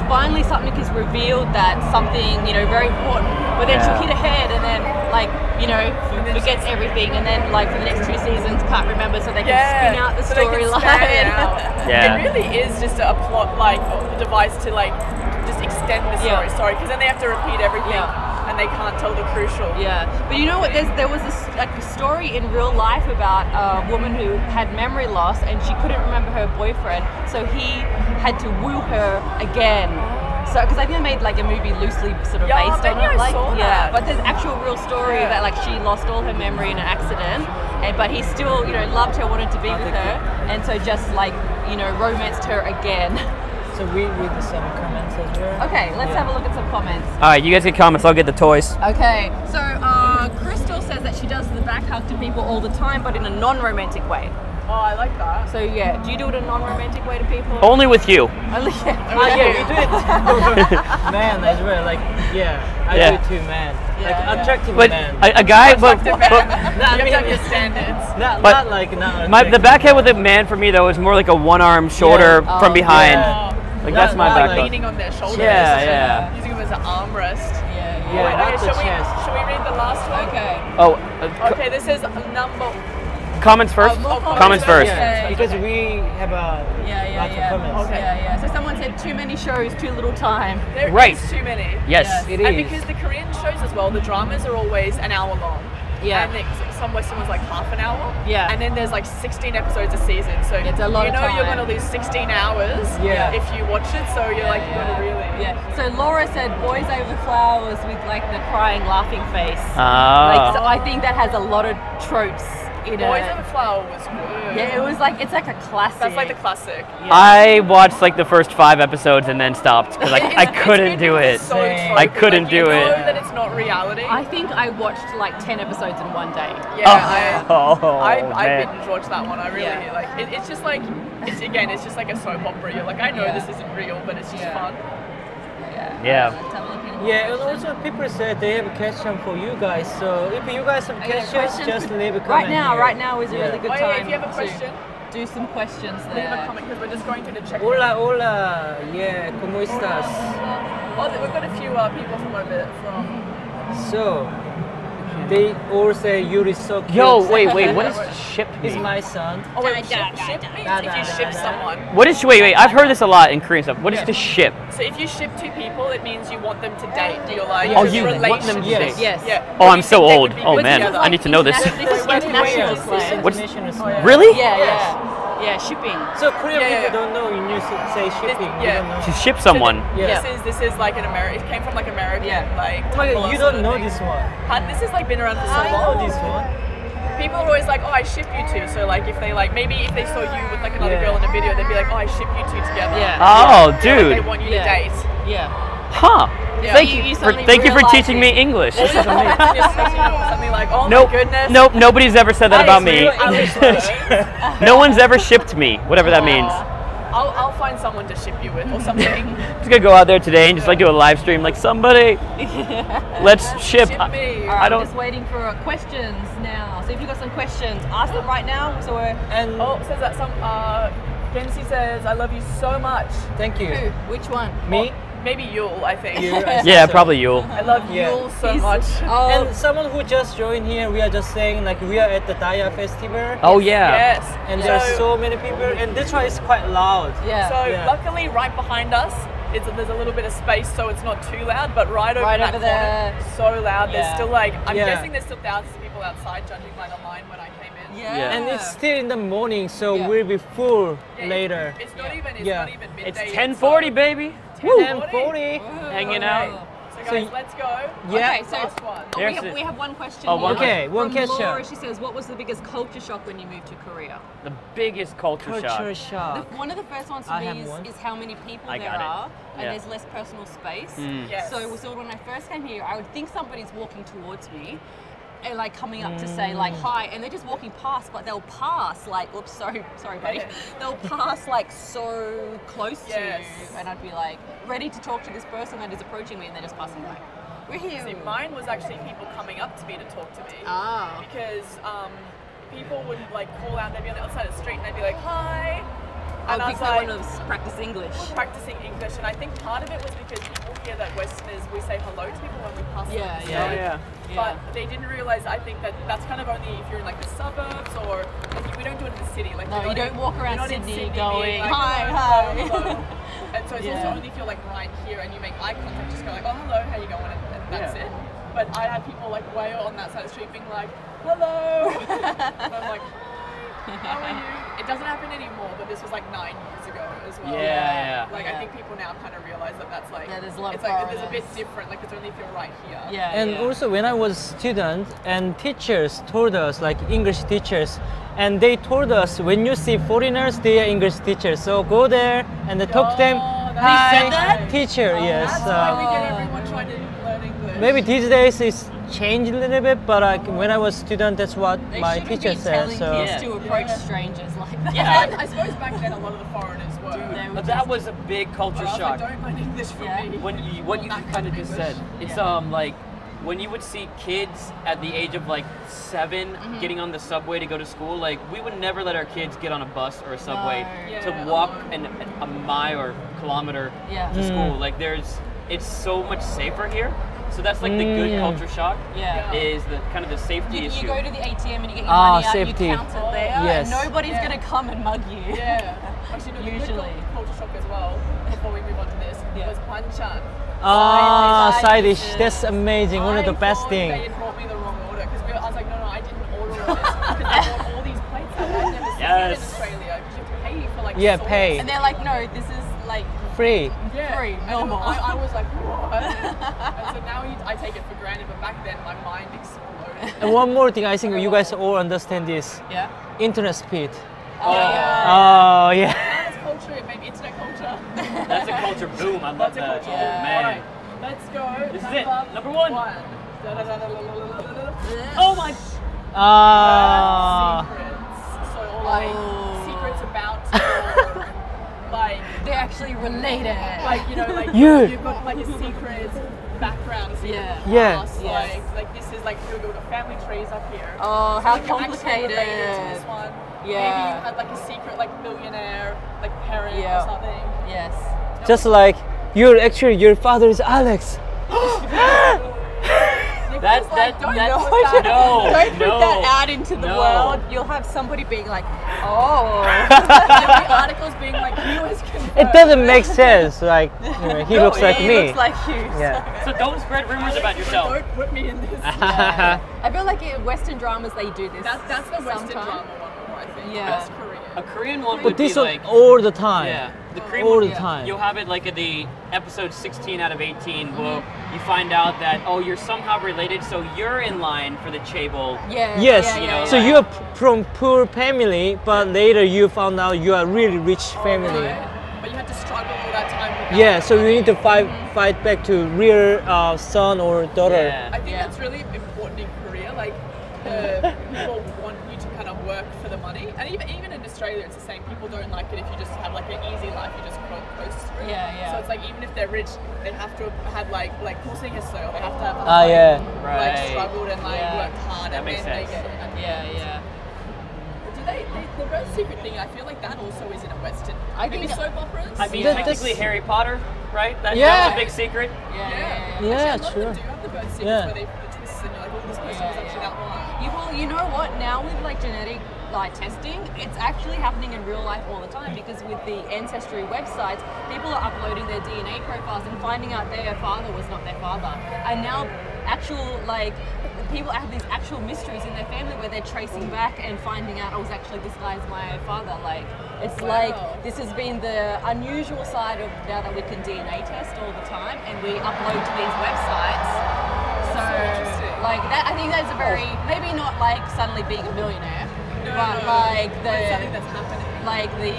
finally something is revealed that something, very important, but then she'll hit her head and then forgets everything, and then like for the next 2 seasons can't remember, so they can spin out the so they can storyline. span it out. Yeah. It really is just a plot, like a device to like just extend the story. Yeah. Sorry, because then they have to repeat everything. And they can't tell the crucial. Yeah, but you know what? There was a story in real life about a woman who had memory loss and she couldn't remember her boyfriend, so he had to woo her again. So, because I think they made like a movie loosely sort of based on it. I saw that. But there's actual real story that like she lost all her memory in an accident, but he still loved her, wanted to be with her, and so just like romanced her again. So we read some comments as well. Okay, let's have a look at some comments. All right, you guys get comments. I'll get the toys. Okay, so Crystal says that she does the back hug to people all the time, but in a non-romantic way. Oh, I like that. So yeah, do you do it in a non-romantic way to people? Only with you. Only, Yeah, we do it. Man as well. Like I do it too, man. Like attractive But man. a guy, but You have to have your standards. the backhead with a man for me though is more like a one arm shoulder from behind. Yeah. Like that's my Not back like- hug. Leaning on their shoulders. Yeah. Using them as an armrest. Yeah, Wait, not okay, the shall chest. we read the last one? Okay. Oh, Okay, this is number. comments first. more Comments first. Yeah, because we have a Yeah, lots of comments. Okay. Yeah. So someone said too many shows, too little time. There Right. is too many. Yes. It And is. because the Korean shows as well, the dramas are always an hour long. Yeah. And some Western ones like half an hour. Yeah. And then there's like 16 episodes a season. So It's a lot you of know you're time. going to lose 16 hours Yeah. if you watch it. So you're like, you're going to really. Yeah. So Laura said boys over flowers with like the crying, laughing face. Ah. Like, so I think that has a lot of tropes in Boys it. Over Flower was good. Yeah, it was like it's like a classic. That's like the classic. I watched like the first 5 episodes and then stopped because I couldn't do it. So Same. tropey. I couldn't like, do you it. know that it's not reality. I think I watched like 10 episodes in one day. Yeah, Oh, I man. binge watched that one. I really Yeah. like. It's just like it's just like a soap opera. You're like, I know this isn't real, but it's just Yeah. fun. Yeah. Let's have a look in. Yeah, and also people said they have a question for you guys. So if you guys have questions, just leave a comment here. Right now is a really good Oh yeah, time if you have a to question, do some questions leave a there. comment because we're just going through the check. Hola, hola. Yeah, ¿cómo estás? Oh, we've got a few people from over from. So, they all say Yuri's so cute. Yo, wait, what is ship He's me? my son. Oh wait, ship means Da, if da, you da, ship da. someone. What is wait? I've heard this a lot in Korean stuff. What is to ship? So if you ship two people, it means you want them to date. You're like, Oh, it's you a want them to relationship. date. Yes. Yeah. Oh, I'm so You think they old. would be Oh good man, together. I need to know this. International slang. What's- International Oh, slang. yeah. Really? Yeah, shipping. So Korean Yeah, people yeah. don't know when you say shipping. You yeah. don't know. To ship someone. Yeah. This is like an American. It came from like American, like. Oh my God, Tumblr you sort don't of know thing. this one. This has like been around for so I long. know this one. People are always like, oh, I ship you two. So like, if they like, maybe if they saw you with like another Yeah. girl in a video, they'd be like, oh, I ship you two together. Yeah. Oh, Like, dude. they want you to Yeah. date. Yeah. Huh. Yeah. Thank You you for suddenly thank you for realize teaching me it. English. Just something like, oh Nope. my goodness. Nope. Nobody's ever said that about me. English words. No one's ever shipped me. Whatever that means. I'll find someone to ship you with or something. I'm just gonna go out there today and just like do a live stream. Like somebody, let's ship. Ship me. I I'm don't. just waiting for questions now. So if you've got some questions, ask them right now. So we're And Oh, it says that some Gensi says, I love you so much. thank you. who? Which one? Me? Maybe Yule, I think. You, I Yeah, think so. probably Yule. I love Yeah. Yule so He's- much. Oh, And someone who just joined here, we are just saying like we are at the Daya festival. Oh yeah. Yes. And there are so many people, and this one is quite loud. yeah. So Yeah. luckily, right behind us, there's a little bit of space, so it's not too loud. But right over Right that over corner, there. so loud. Yeah. There's still like, I'm Yeah. guessing there's still thousands of people outside, judging by the line when I came in. yeah. And it's still in the morning, so Yeah. we'll be full Yeah, later. It's not even. It's Yeah. not even midday. It's yet, 10:40, so- baby. 10:40. Hanging Okay. out. So guys, let's go. Yeah. Okay, so Last one. we There's have, it. we have one question. Oh, one here. Okay, one From question. Laura, she says, what was the biggest culture shock when you moved to Korea? The biggest culture Culture shock. shock. One of the first ones for I me have one. is how many people I there got it. are, and Yeah. there's less personal space. Yes. So when I first came here, I would think somebody's walking towards me, and like coming up to say like hi, and they're just walking past, but they'll pass like, oops, sorry, buddy. They'll pass like so close to Yes. you, and I'd be like ready to talk to this person that is approaching me, and they're just passing by. We're here. See, mine was actually people coming up to me to talk to me. Ah. Because people would like call out, they'd be on the other side of the street and they'd be like, hi. And I I was think like, someone was practice English. practicing English, and I think part of it was because people hear that Westerners, we say hello to people when we pass them on the Yeah, street. yeah. But they didn't realize, I think, that that's kind of only if you're in like the suburbs or like, we don't do it in the city. Like No, we're you not don't walk around we're not in Sydney being going, like, "Hi, hello, hi." hello. And so it's Yeah. also only if you're like right here and you make eye contact, just go like, oh hello, how you going? And that's Yeah. it. But I had people like way on that side of the street being like, hello. And I'm like, how are you? It doesn't happen anymore, but this was like 9 years ago as well. Yeah. Like Yeah. I think people now kind of realize that that's like, Yeah, there's a lot of it's like there's a bit foreigners. different. Like it's only if you're right here. Yeah. And yeah. also when I was a student and teachers told us, like English teachers, and they told us when you see foreigners, they are English teachers. So go there and then talk to them. Oh, that's Hi, said that? teacher. Yes. That's why we get everyone trying to learn English. Maybe these days it's changed a little bit, but like when I was a student, that's what They my shouldn't teacher be said. telling So kids to approach strangers like that. Yeah, I suppose back then a lot of the foreigners were. They were But that was a big culture But I was shock. like, don't learn English from Yeah. me. When you, what you That kind of kind of just English. said, it's Yeah. like when you would see kids at the age of like 7 Mm-hmm. getting on the subway to go to school, like we would never let our kids get on a bus or a subway No. to Yeah, walk alone. a mile or kilometer Yeah. to Mm. school. Like it's so much safer here. So that's like the good culture shock. Yeah. Is the kind of the safety You issue. go to the ATM and you get your money out, safety. you count it there, Yes. and nobody's gonna come and mug you. Yeah. Actually, no, the Usually. good culture shock as well, before we move on to this, was banchan. Side dish. That's amazing. One of the best They things. had brought me the wrong order because I was like, no, I didn't order all this because they brought all these plates out. I've never seen it in Yes. Australia because you have to pay for like Yeah, sauce. pay. And they're like, no, this is like Free. Yeah. free, And normal. I was like, what? And so now I take it for granted, but back then my mind exploded. And one more thing, I think you guys all understand this. Yeah. Internet speed. Oh, yeah. Oh yeah. That's culture, maybe internet culture. That's a culture boom. I love That's a that. culture. Oh Alright, man. let's go. This is it. Number one. Da-da-da-da-da-da-da-da-da. Oh my. Secrets. So like secrets about your, like They're actually related. like you know like Yeah. you've got like a secret background, a secret Yeah. Yeah. past, Yes. like this is like you've got family trees up here. Oh, So how you're actually related to complicated. this one. Yeah. Maybe you had like a secret like billionaire like parent Yeah. or something. Yes. Just like your father is Alex. That's like, that. don't That's put that- no. Don't put no. that out into the No. world. You'll have somebody being like, oh. Every article's being like he was confirmed. It doesn't make sense. Like he looks like he me. looks like you. Yeah. So don't spread rumors about yourself. Don't put me in this. I feel like in Western dramas they do this. That's the Western sometimes. drama one more, I think. Yeah. That's Korean. A Korean one would But this be one like. all the time. Yeah. The Korean All one, the time. you'll have it like at the episode 16 out of 18. Well, you find out that you're somehow related, so you're in line for the chaebol. Yeah. Yes. Yeah, You yeah, know, So yeah. you are from poor family, but later you found out you are really rich family. Right. But you had to struggle all that time. Without Yeah. So you money. need to fight back to real son or daughter. Yeah. I think Yeah. that's really important in Korea. Like, people want you to kind of work for the money, and even in Australia, it's the same. People don't like it if you just have like an easy life. You just coast through. Yeah, yeah. So it's like even if they're rich, they have to have had like kursing history. They have to have Yeah. like Right. struggled and like Yeah. worked hard, That and makes then sense. they get it. And Yeah. do the birth secret thing? I feel like that also is in a Western. I Maybe think- soap operas. I mean, That- technically that's- Harry Potter, right? That Yeah. was a big secret. Yeah. Yeah. Yeah, Actually, a lot true. of them do have the birth secrets Yeah. where they put the twists and you're like, oh, this person was actually that one. You know what? Now with like genetic like testing, it's actually happening in real life all the time because with the ancestry websites, people are uploading their DNA profiles and finding out their father was not their father. And now actual like people have these actual mysteries in their family where they're tracing back and finding out, oh, it's actually this guy's my father. Like it's like this has been the unusual side of now that we can DNA test all the time and we upload to these websites. So interesting. like that, I think that's a very maybe not like suddenly being a millionaire, but no. like It's something the that's happening. like the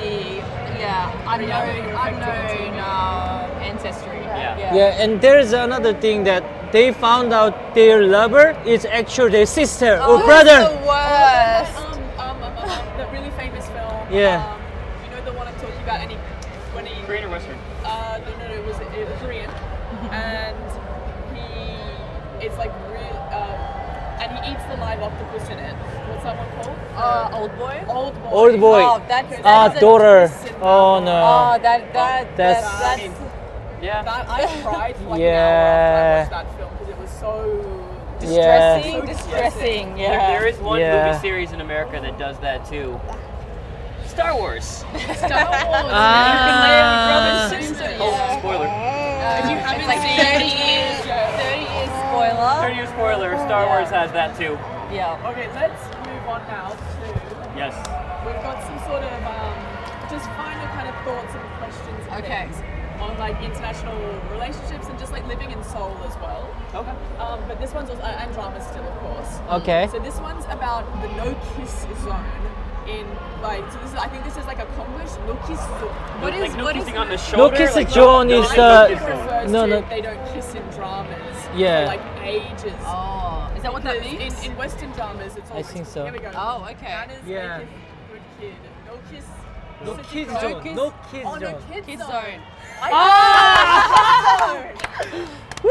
unknown ancestry. Yeah. Yeah, and there's another thing that they found out their lover is actually their sister or brother. The worst. The really famous film. Yeah. You know the one I'm talking about, and when he Korean or Western? no, it was Korean, and it's like real, and he eats the live octopus in it. What's that one called? Old boy. Old boy. Old boy. Oh, that's a Daughter. twist in Oh that. no. Oh, That's- that's Yeah. That I cried for like Yeah. an hour after I watched that film because it was so. distressing. Yeah. Distressing. There Yeah. is one Yeah. movie series in America that does that too. Star Wars. Star Wars. You can lay it with Ah. brother and sister. Yeah. Oh, spoiler. If you haven't It's like seen 30 it, years. yeah. 30 years spoiler. 30-year spoiler. Star Wars has that too. Yeah. Okay, let's move on now to. Yes. We've got some sort of just final kind of thoughts and questions and Okay. things on like international relationships and just like living in Seoul as well. Okay. But this one's also, and drama still, of course. Okay. So this one's about the no kiss zone in like. So this is, I think this is like a Konglish no kiss zone. Like no kissing on the No shoulder. kiss like, zone no, is like, the- no It kiss zone. refers No, to no. they don't kiss in dramas Yeah. for like ages. Oh, is that what that Because means? in Western dramas, it's all. I think so. Here we go. Oh, okay. Manners Yeah. make a good kid. No kiss. No Such a kiss good- zone. No kiss Oh, no zone. kids Kids zone. zone. Woo!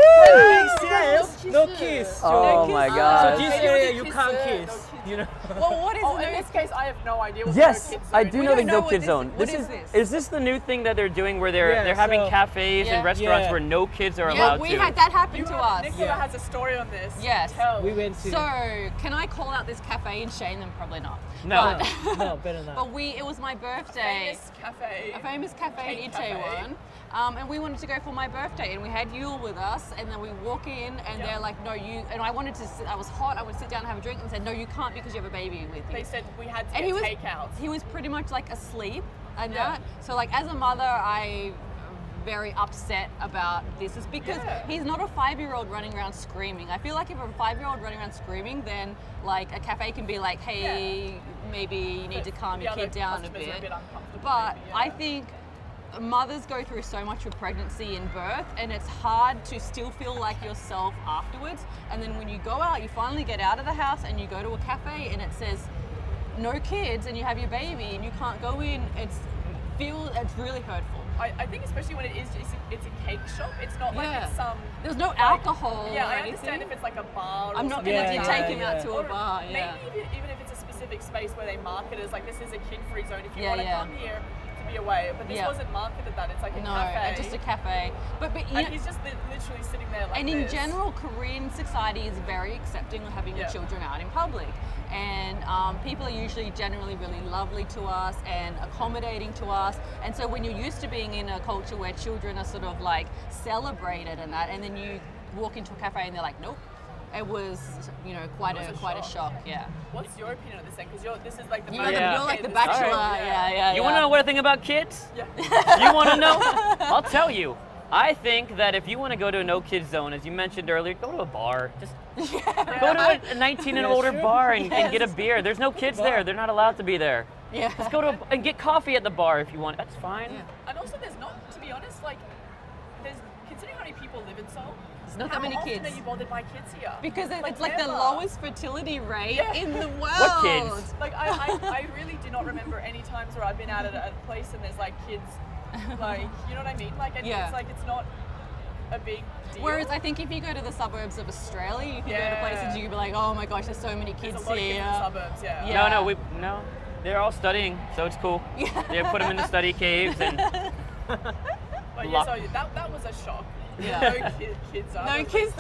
Makes sense. No kiss. Oh zone. my So god. this They don't area do you kiss can't zone, kiss. no kiss You know. Well, what is Oh, the in no? this case, I have no idea what Yes, the no kids I zone do is. know don't the know no what kid this zone. is. What is this? Is this the new thing that they're doing where Yeah, they're having so- cafes Yeah. and restaurants Yeah. where no kids are Yeah, allowed we to? had that happen You to have, us. Nicola Yeah. has a story on this. Yes. Tell. We went to. So, can I call out this cafe and shame them? Probably not. No. But, No, better not. but it was my birthday. Famous cafe. A famous cafe in Cake cafe. Itaewon. And we wanted to go for my birthday, and we had Yule with us, and then we walk in, and Yeah. they're like, no, you, and I wanted to sit, I was hot, I would sit down and have a drink, and said, no, you can't because you have a baby with you. They said we had to And get he was, takeouts. he was pretty much like asleep and Yeah. that. So like as a mother, I very upset about this is because Yeah. he's not a 5-year-old running around screaming. I feel like if a 5-year-old running around screaming, then like a cafe can be like, hey, maybe you need to calm The your other kid down a customers are bit. uncomfortable, But maybe, I yeah. think mothers go through so much with pregnancy and birth, and it's hard to still feel like yourself afterwards. And then when you go out, you finally get out of the house and you go to a cafe and it says no kids and you have your baby and you can't go in. It's really hurtful. I think especially when it's a cake shop. It's not like Yeah. it's some. There's no like- alcohol. Yeah, or I understand anything. if it's like a bar. Or I'm not something going to Yeah, like take that. him out to a Or bar. Yeah. Maybe even if it's a specific space where they market it as like this is a kid-free zone. If you Yeah, want to yeah. come here to be away, but this Yeah. wasn't marketed that. It's like a No, cafe. just a cafe. But you And know, he's just literally sitting there like and in this. general, Korean society is very accepting of having your Yeah. children out in public. And people are usually generally really lovely to us and accommodating to us. And so when you're used to being in a culture where children are sort of like celebrated and that, and then you walk into a cafe and they're like, nope. It was, quite It was a shock. Yeah. What's your opinion on this thing? Because this is like the You're, Yeah. you're like the this- bachelor. Alright. Yeah. You want to know what I think about kids? Yeah. You want to know? I'll tell you. I think that if you want to go to a no kids zone, as you mentioned earlier, go to a bar. Just go to a 19 and Yeah, older sure. bar and get a beer. There's no kids there. They're not allowed to be there. Yeah. Just go to and get coffee at the bar if you want. That's fine. Yeah. And also, there's not, to be honest, like, there's considering how many people live in Seoul. There's not how that many often kids. are you bothered by kids here? Because it's like the never. lowest fertility rate Yeah. in the world. What kids? Like I really do not remember any times where I've been out at a place and there's like kids, like you know what I mean? Like and Yeah. it's like it's not a big deal. Whereas I think if you go to the suburbs of Australia, you can go to Yeah. places you can be like, oh my goch, there's so many there's kids a lot of kids in here. the suburbs, yeah. Yeah. No. They're all studying, so it's cool. They put them in the study caves and But yeah, Lock- so that was a shock. Yeah. No kids are. No kids.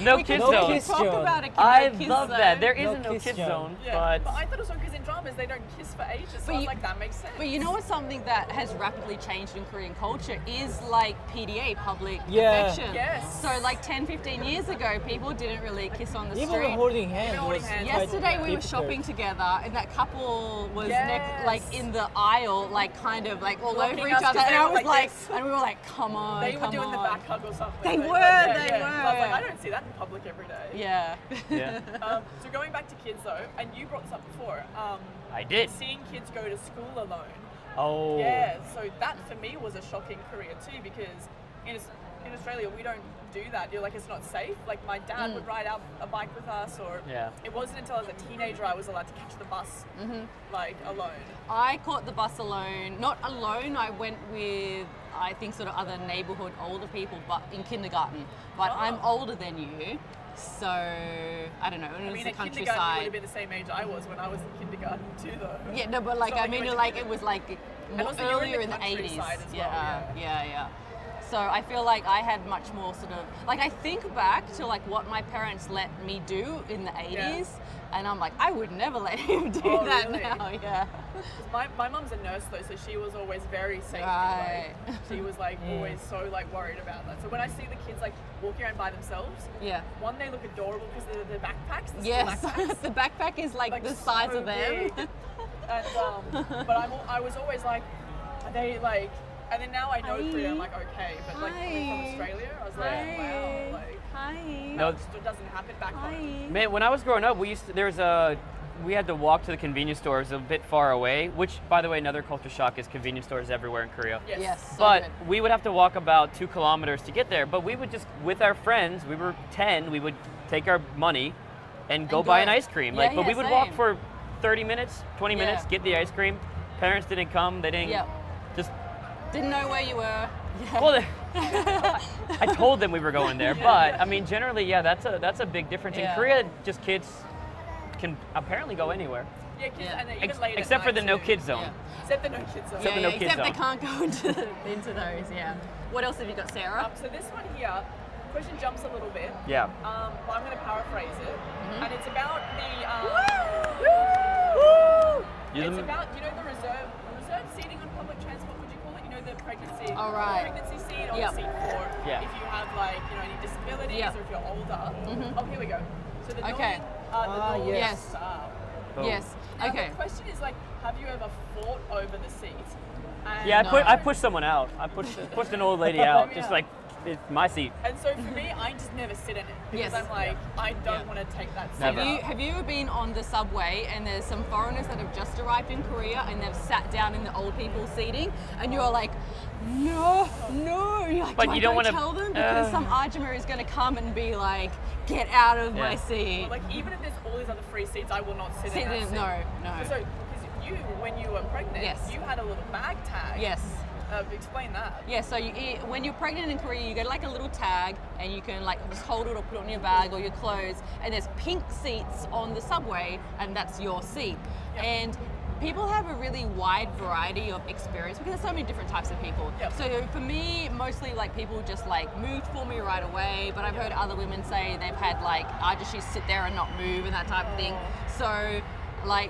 no We kids can No zone. kids talk zone. about a kid, I no kids love zone. that. There is No a no kids kids zone. zone, Yeah. but I thought it was because in dramas they don't kiss for ages. So I was you- like, that makes sense. But you know what's something that has rapidly changed in Korean culture is like PDA, public Yeah. affection. Yes. So like 10, 15 years ago, people didn't really kiss on the Even street. holding hands Even holding was hands. quite Yesterday we were difficult. shopping together and that couple was Yes. like in the aisle, like kind of like all Blocking over each us 'cause other, and they I were was like like, this. and we were like, come on, They were come doing on. the back hug or something. They Like, were, yeah, they yeah. were. I was like, I don't see that in public every day. Yeah. yeah, So going back to kids though, and you brought this up before, I did. seeing kids go to school alone. Oh, Yeah, so that for me was a shock in Korea too, because in Australia we don't do that. You're like, it's not safe. Like my dad would ride out a bike with us, or Yeah. it wasn't until I was a teenager I was allowed to catch the bus like alone. I caught the bus alone. Not alone, I went with, I think, sort of other neighborhood older people, but in kindergarten. But Oh. I'm older than you, so I don't know. It I was mean, the at kindergarten you would countryside. have been the same age I was when I was in kindergarten too, though. Yeah, no, but like So, I like, mean, you went like to- it was like more also you were in earlier the in the 80s. countryside as well, Yeah. So I feel like I had much more sort of like I think back to like what my parents let me do in the 80s, and I'm like I would never let him do Oh, that really? now. Yeah. My mum's a nurse though, so she was always very safety. Right. Like, she was like always so like worried about that. So when I see the kids like walking around by themselves, Yeah. one, they look adorable because they're the backpacks. The school Yes, backpacks. the backpack is like the so size of them. big. And but I was always like, are they like? And then now I know Hi. Korea, I'm like okay, but like coming from Hi. Australia, I was like, wow, like Hi. No, it doesn't happen back home. man, when I was growing up, we had to walk to the convenience stores a bit far away, which, by the way, another culture shock is convenience stores everywhere in Korea. Yes. Yes. So But good. we would have to walk about 2 kilometers to get there. But we would just, with our friends, we were 10, we would take our money and go buy an ice cream. Yeah, But we yeah, would walk same. for 30 minutes, 20 Yeah. minutes, get the ice cream. Parents didn't come, they didn't Yep. just, Didn't know where you were. Yeah. well, I told them we were going there. But I mean, generally, yeah, that's a big difference. Yeah. In Korea, just kids can apparently go anywhere. Yeah, kids, Yeah. and then even late at Except for night the no too. kids zone. Yeah. Except the no kids zone. Except the no kids except they zone. can't go into those. Yeah. What else have you got, Sarah? So this one here, question jumps a little bit. Yeah. But I'm going to paraphrase it, and it's about the. It's about the reserve seating on public transport. Would you call it? The pregnancy. All right. Pregnancy seat or Yep. the seat for Yeah. if you have any disabilities Yep. or if you're older. Oh, here we go. So the Okay. Northern yes. Star. Oh. Yes. Now Okay. the question is have you ever fought over the seat? And Yeah, No. I pushed someone out. I pushed an old lady out. Just like, it's my seat. And so for me, I just never sit in it because Yes. I'm like, I don't Yeah. want to take that seat. Never. Have you ever been on the subway and there's some foreigners that have just arrived in Korea and they've sat down in the old people seating and you're like, no. You're like, But do I you don't go wanna- tell them because some Ajmer is going to come and be like, get out of my Yeah. seat. Like even if there's all these other free seats, I will not sit Sit in that in- seat. no. So because when you were pregnant, Yes. you had a little bag tag. Yes. Explain that. Yeah, so when you're pregnant in Korea, you get like a little tag and you can like just hold it or put it on your bag or your clothes, and there's pink seats on the subway and that's your seat. Yep. And people have a really wide variety of experience because there's so many different types of people. Yep. So for me, mostly like people just like moved for me right away, but I've heard other women say they've had like, I just sit there and not move and that type of thing. So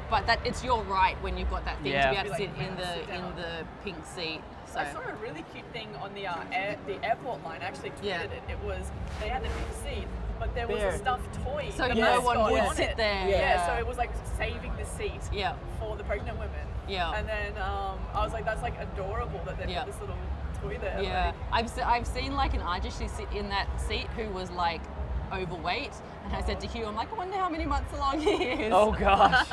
but that it's your right when you've got that thing Yeah. to be able to Be sit like, in sit down. the pink seat. So I saw a really cute thing on the airport line. I actually tweeted Yeah. it. It was they had the pink seat, but there was Bear. a stuffed toy. So the no one mascot would on sit it. there. Yeah. Yeah. So it was like saving the seat. Yeah. For the pregnant women. Yeah. And then I was like, that's like adorable that they Yeah. put this little toy there. Yeah, Like, I've seen like an Ajashi sit in that seat who was like overweight, and I said to Hugh, I'm like, I wonder how many months along he is. Oh gosh.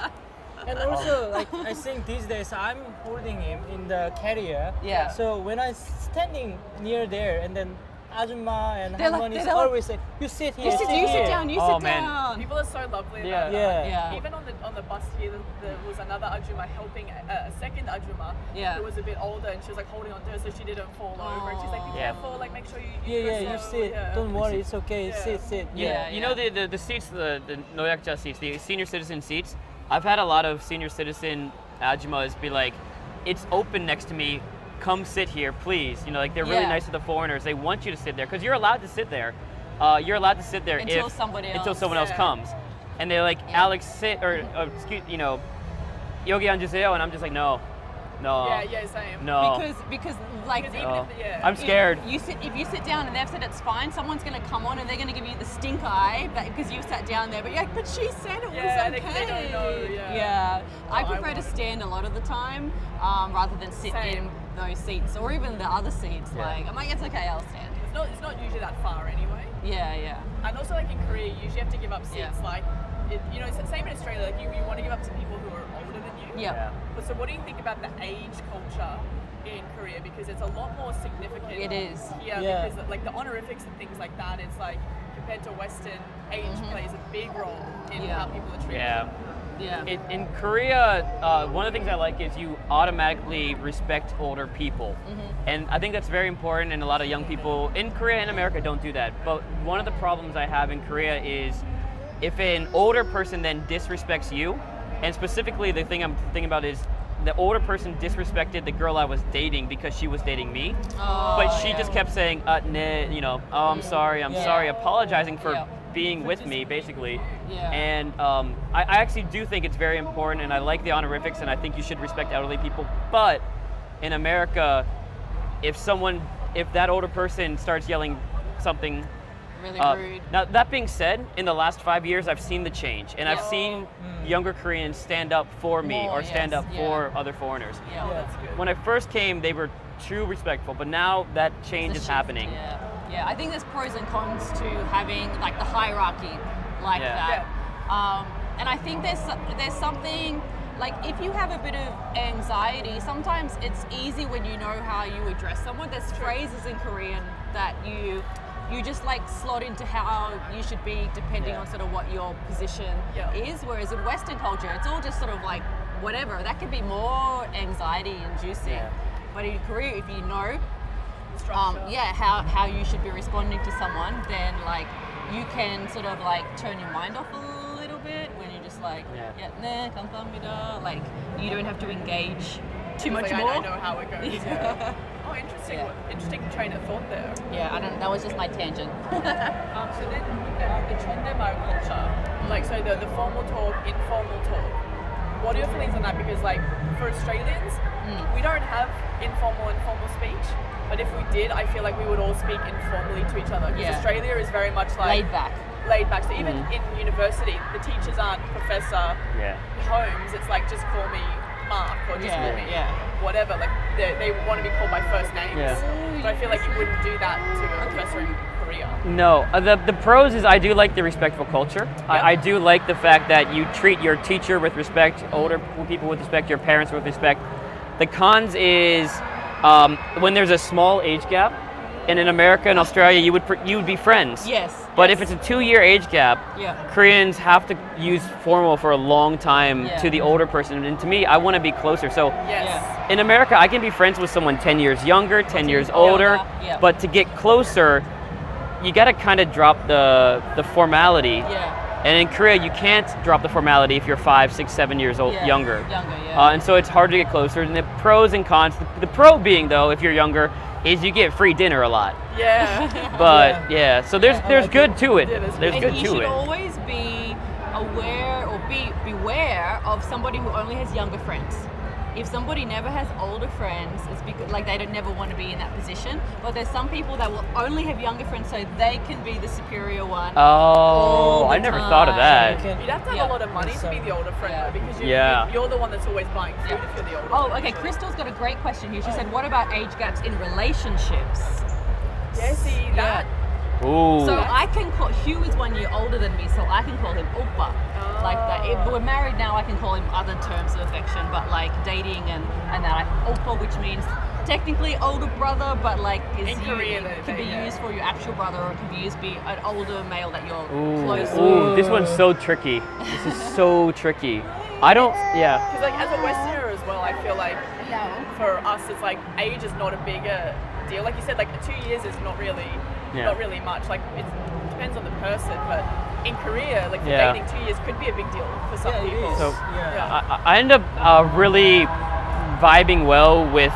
And also, like, I think these days I'm holding him in the carrier. Yeah. So when I'm standing near there, and then Ajumma and They're like- Harmon is they're like, always like, you sit here, You sit here. down, you Oh, sit man. down. people are so lovely. Yeah. About Yeah. that. Yeah. Even on the bus here, there was another Ajuma helping a second Ajuma Yeah. who was a bit older, and she was like holding on to her so she didn't fall over. And she's like, be Yeah. careful, like make sure you. Yeah, you press sit. yeah. Don't worry, it's okay. Yeah. Sit. Yeah. You know the seats, the Noyakja seats, the senior citizen seats. I've had a lot of senior citizen ajumas be like, "It's open next to me. Come sit here, please." Like they're really Yeah. nice to the foreigners. They want you to sit there because you're allowed to sit there. You're allowed to sit there Until if somebody until else. someone else Yeah. comes, and they're like, Yeah. "Alex, sit," or excuse, "Yogi anjuseo," and I'm just like, "No, Yeah, same. no." Because Because even No. if yeah. I'm scared. If you sit down and they've said it's fine, someone's going to come on and they're going to give you the stink eye because you sat down there. But you're like, but she said it Yeah, was they okay. don't know, yeah. Yeah. I Oh, I prefer to won't. stand a lot of the time rather than sit Same. in those seats or even the other seats. Yeah. Like I'm like, it's okay, I'll stand. It's not usually that far anyway. Yeah. And also like in Korea, you usually have to give up seats. Yeah. Like, it's the same in Australia. Like you want to give up to people who are older than you. Yeah. Yeah. But so what do you think about the age culture in Korea? Because it's a lot more significant. It is. Here Yeah. because like the honorifics and things like that, it's like compared to Western, age plays a big role in Yeah. how people are treated. Yeah. Yeah. In Korea, one of the things I like is you automatically respect older people. And I think that's very important, and a lot of young people in Korea and America don't do that. But one of the problems I have in Korea is if an older person then disrespects you, and specifically the thing I'm thinking about is the older person disrespected the girl I was dating because she was dating me. Oh, But she yeah. just kept saying, oh, I'm sorry, Yeah. sorry, apologizing for Yeah. being with me, basically. Yeah. And I actually do think it's very important, and I like the honorifics, and I think you should respect elderly people. But in America, if that older person starts yelling something, Really uh, rude. now that being said, in the last 5 years, I've seen the change, and I've Yeah. seen younger Koreans stand up for me More, or stand yes, up yeah. for other foreigners. Yeah. That's good. When I first came, they were true respectful, but now that change The is shift, happening. Yeah, I think there's pros and cons to having like the hierarchy like Yeah. that. And I think there's something like if you have a bit of anxiety, sometimes it's easy when you know how you address someone. There's phrases in Korean that you just like slot into how you should be depending Yeah. on sort of what your position Yeah. is. Whereas in Western culture, it's all just sort of like whatever. That can be more anxiety inducing. Yeah. But in Korea, if you know Structure. how you should be responding to someone, then like you can sort of like turn your mind off a little bit when you're just like, Yeah. yeah, 네, 감사합니다. Like, you don't have to engage too much Like, more. I know how it goes. Yeah. Oh, interesting. Yeah. Interesting train of thought there. Yeah, I don't. That was just my tangent. So then the 존댓말 culture, like so the formal talk, informal talk. What are your feelings on that? Because like for Australians, we don't have informal and formal speech. But if we did, I feel like we would all speak informally to each other. Because Yeah. Australia is very much like Laid back. Laid back. So even in university, the teachers aren't Professor Yeah. Holmes. It's like just call me Mark or just Yeah, call me yeah. whatever. Like they want to be called by first names. Yeah. But I feel like you wouldn't do that to a professor in Korea. No, the pros is I do like the respectful culture. I do like the fact that you treat your teacher with respect, older people with respect, your parents with respect. The cons is when there's a small age gap, and in America and Australia you would be friends. Yes. But if it's a 2-year age gap, Yeah. Koreans have to use formal for a long time Yeah. to the older person, and to me, I want to be closer. So Yes. Yeah. in America, I can be friends with someone 10 years younger, 10 years older, yeah. but to get closer, you got to kind of drop the formality. Yeah. And in Korea, you can't drop the formality if you're 5, 6, 7 years old, Yeah. younger. Younger, yeah. And so it's hard to get closer. And the pros and cons, the pro being though, if you're younger, is you get free dinner a lot. Yeah. But yeah, so there's good to it. Yeah, There's And good you to should it. always be aware or beware of somebody who only has younger friends. If somebody never has older friends, it's because like they don't never want to be in that position. But there's some people that will only have younger friends, so they can be the superior one. Oh, all the I never thought of that. You'd have to have Yeah. a lot of money to be the older friend Yeah. though, because Yeah. you're the one that's always buying food if you're the older Oh, friend. okay. Crystal's got a great question here. She said, "What about age gaps in relationships?" Yeah, see that. Ooh. So I can call Hugh is 1 year older than me, so I can call him oppa, like that. If we're married now, I can call him other terms of affection, but like dating and that oppa, which means technically older brother, but like In Korea, it can be yeah. used for your actual brother, or it can be used to be an older male that you're close Ooh, to. this one's so tricky. This is so tricky. I don't, yeah. Because like as a Westerner as well, I feel like for us it's like age is not a bigger deal. Like you said, like 2 years is not really much. Like it depends on the person, but in Korea, like for Yeah. dating 2 years could be a big deal for some Yeah, it people. is. So Yeah. I end up really vibing well with,